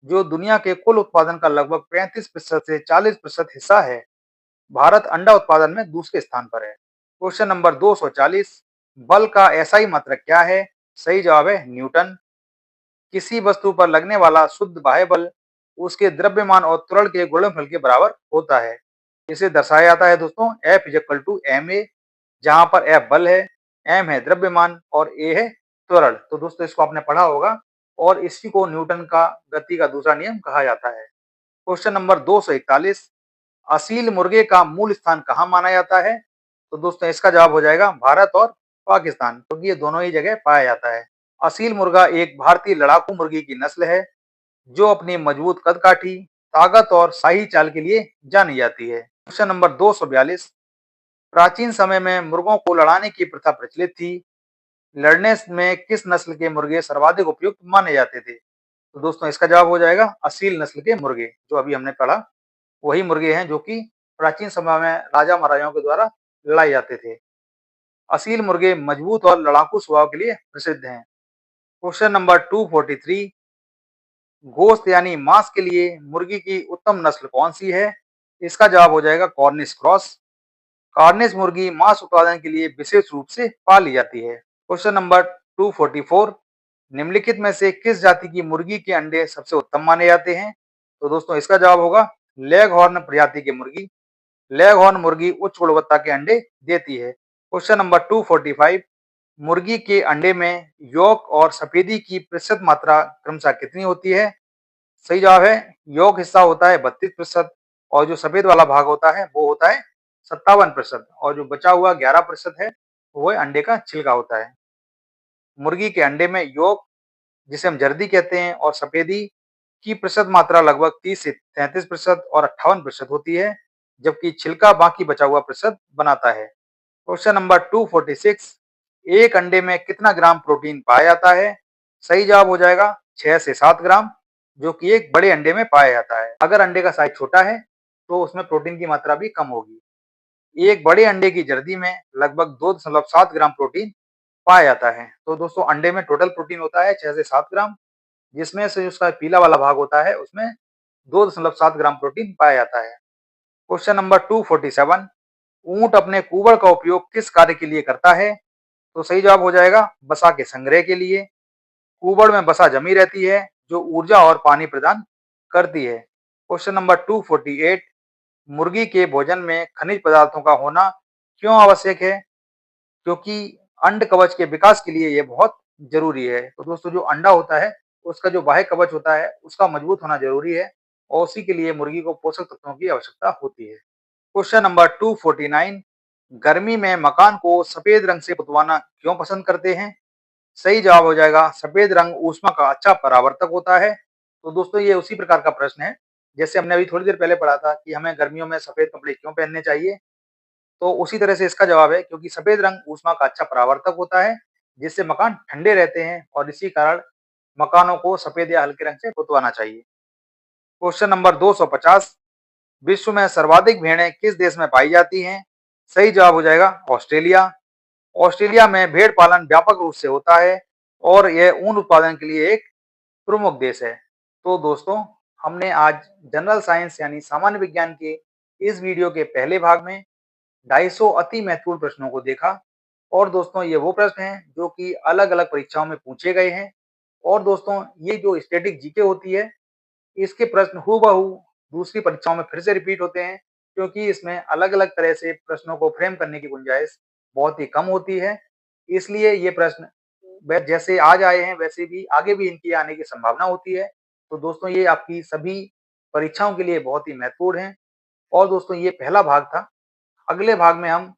जो दुनिया के कुल उत्पादन का लगभग 35% से 40% हिस्सा है। भारत अंडा उत्पादन में दूसरे स्थान पर है। क्वेश्चन नंबर 240, बल का एसआई मात्रक क्या है? सही जवाब है न्यूटन। किसी वस्तु पर लगने वाला शुद्ध बाह्य बल उसके द्रव्यमान और त्वरण के गुणनफल के बराबर होता है। इसे दर्शाया जाता है दोस्तों F=ma, जहां पर F बल है, m है द्रव्यमान और a है त्वरण। तो दोस्तों इसको आपने पढ़ा होगा और इसी को न्यूटन का गति का दूसरा नियम कहा जाता है। क्वेश्चन नंबर 241, असील मुर्गे का मूल स्थान कहाँ माना जाता है? तो दोस्तों इसका जवाब हो जाएगा भारत और पाकिस्तान, क्योंकि ये दोनों ही जगह पाया जाता है। असील मुर्गा एक भारतीय लड़ाकू मुर्गी की नस्ल है, जो अपनी मजबूत कदकाठी, ताकत और शाही चाल के लिए जानी जाती है। क्वेश्चन नंबर 242, प्राचीन समय में मुर्गों को लड़ाने की प्रथा प्रचलित थी। लड़ने में किस नस्ल के मुर्गे सर्वाधिक उपयुक्त माने जाते थे? तो दोस्तों इसका जवाब हो जाएगा असील नस्ल के मुर्गे। जो अभी हमने पढ़ा वही मुर्गे हैं जो कि प्राचीन समय में राजा महाराजाओं के द्वारा लड़ाए जाते थे। असील मुर्गे मजबूत और लड़ाकू स्वभाव के लिए प्रसिद्ध हैं। क्वेश्चन नंबर 243, गोश्त यानी मांस के लिए मुर्गी की उत्तम नस्ल कौन सी है? इसका जवाब हो जाएगा कॉर्निश क्रॉस। कॉर्निश मुर्गी मांस उत्पादन के लिए विशेष रूप से पाली जाती है। क्वेश्चन नंबर 244, निम्नलिखित में से किस जाति की मुर्गी के अंडे सबसे उत्तम माने जाते हैं? तो दोस्तों इसका जवाब होगा लेग हॉर्न प्रजाति की मुर्गी। लेग हॉर्न मुर्गी उच्च गुणवत्ता के अंडे देती है। क्वेश्चन नंबर 245, मुर्गी के अंडे में यॉक और सफेदी की प्रतिशत मात्रा क्रमशः कितनी होती है? सही जवाब है यॉक हिस्सा होता है 32% और जो सफेद वाला भाग होता है वो होता है 57% और जो बचा हुआ 11% है वो अंडे का छिलका होता है। मुर्गी के अंडे में यॉक, जिसे हम जर्दी कहते हैं, और सफेदी की प्रतिशत मात्रा लगभग 30 से 33% और 58% होती है, जबकि छिलका बाकी बचा हुआ प्रतिशत बनाता है। क्वेश्चन नंबर 246, एक अंडे में कितना ग्राम प्रोटीन पाया जाता है? सही जवाब हो जाएगा 6 से 7 ग्राम, जो कि एक बड़े अंडे में पाया जाता है। अगर अंडे का साइज छोटा है तो उसमें प्रोटीन की मात्रा भी कम होगी। एक बड़े अंडे की जर्दी में लगभग 2.7 ग्राम प्रोटीन पाया जाता है। तो दोस्तों अंडे में टोटल प्रोटीन होता है 6 से 7 ग्राम, जिसमें से उसका पीला वाला भाग होता है उसमें 2.7 ग्राम प्रोटीन पाया जाता है। क्वेश्चन नंबर 247, ऊंट अपने कूबड़ का उपयोग किस कार्य के लिए करता है? तो सही जवाब हो जाएगा बसा के संग्रह के लिए। कूबड़ में बसा जमी रहती है जो ऊर्जा और पानी प्रदान करती है। क्वेश्चन नंबर 248, मुर्गी के भोजन में खनिज पदार्थों का होना क्यों आवश्यक है? क्योंकि अंड कवच के विकास के लिए ये बहुत जरूरी है। तो दोस्तों जो अंडा होता है उसका जो बाह्य कवच होता है उसका मजबूत होना जरूरी है और उसी के लिए मुर्गी को पोषक तत्वों की आवश्यकता होती है। क्वेश्चन नंबर 249, गर्मी में मकान को सफेद रंग से पुतवाना क्यों पसंद करते हैं? सही जवाब हो जाएगा सफेद रंग ऊष्मा का अच्छा परावर्तक होता है। तो दोस्तों ये उसी प्रकार का प्रश्न है जैसे हमने अभी थोड़ी देर पहले पढ़ा था कि हमें गर्मियों में सफेद कपड़े क्यों पहनने चाहिए। तो उसी तरह से इसका जवाब है क्योंकि सफेद रंग ऊष्मा का अच्छा परावर्तक होता है, जिससे मकान ठंडे रहते हैं और इसी कारण मकानों को सफेद या हल्के रंग से पुतवाना चाहिए। क्वेश्चन नंबर 250, विश्व में सर्वाधिक भेड़ें किस देश में पाई जाती हैं? सही जवाब हो जाएगा ऑस्ट्रेलिया। ऑस्ट्रेलिया में भेड़ पालन व्यापक रूप से होता है और यह ऊन उत्पादन के लिए एक प्रमुख देश है। तो दोस्तों हमने आज जनरल साइंस यानी सामान्य विज्ञान के इस वीडियो के पहले भाग में 250 अति महत्वपूर्ण प्रश्नों को देखा। और दोस्तों ये वो प्रश्न हैं जो कि अलग अलग परीक्षाओं में पूछे गए हैं। और दोस्तों ये जो स्टैटिक जीके होती है इसके प्रश्न हूबहू दूसरी परीक्षाओं में फिर से रिपीट होते हैं, क्योंकि इसमें अलग अलग तरह से प्रश्नों को फ्रेम करने की गुंजाइश बहुत ही कम होती है। इसलिए ये प्रश्न जैसे आज आए हैं वैसे भी आगे भी इनकी आने की संभावना होती है। तो दोस्तों ये आपकी सभी परीक्षाओं के लिए बहुत ही महत्वपूर्ण है। और दोस्तों ये पहला भाग था। अगले भाग में हम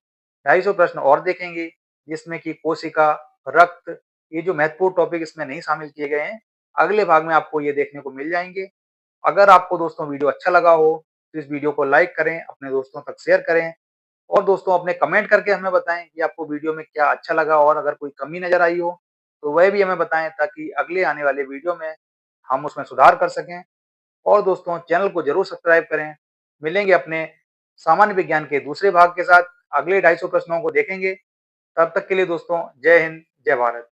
250 प्रश्न और देखेंगे, जिसमें कि कोशिका, रक्त, ये जो महत्वपूर्ण टॉपिक इसमें नहीं शामिल किए गए हैं, अगले भाग में आपको ये देखने को मिल जाएंगे। अगर आपको दोस्तों वीडियो अच्छा लगा हो तो इस वीडियो को लाइक करें, अपने दोस्तों तक शेयर करें और दोस्तों अपने कमेंट करके हमें बताएं कि आपको वीडियो में क्या अच्छा लगा और अगर कोई कमी नजर आई हो तो वह भी हमें बताएं, ताकि अगले आने वाले वीडियो में हम उसमें सुधार कर सकें। और दोस्तों चैनल को जरूर सब्सक्राइब करें। मिलेंगे अपने सामान्य विज्ञान के दूसरे भाग के साथ, अगले 250 प्रश्नों को देखेंगे। तब तक के लिए दोस्तों जय हिंद, जय भारत।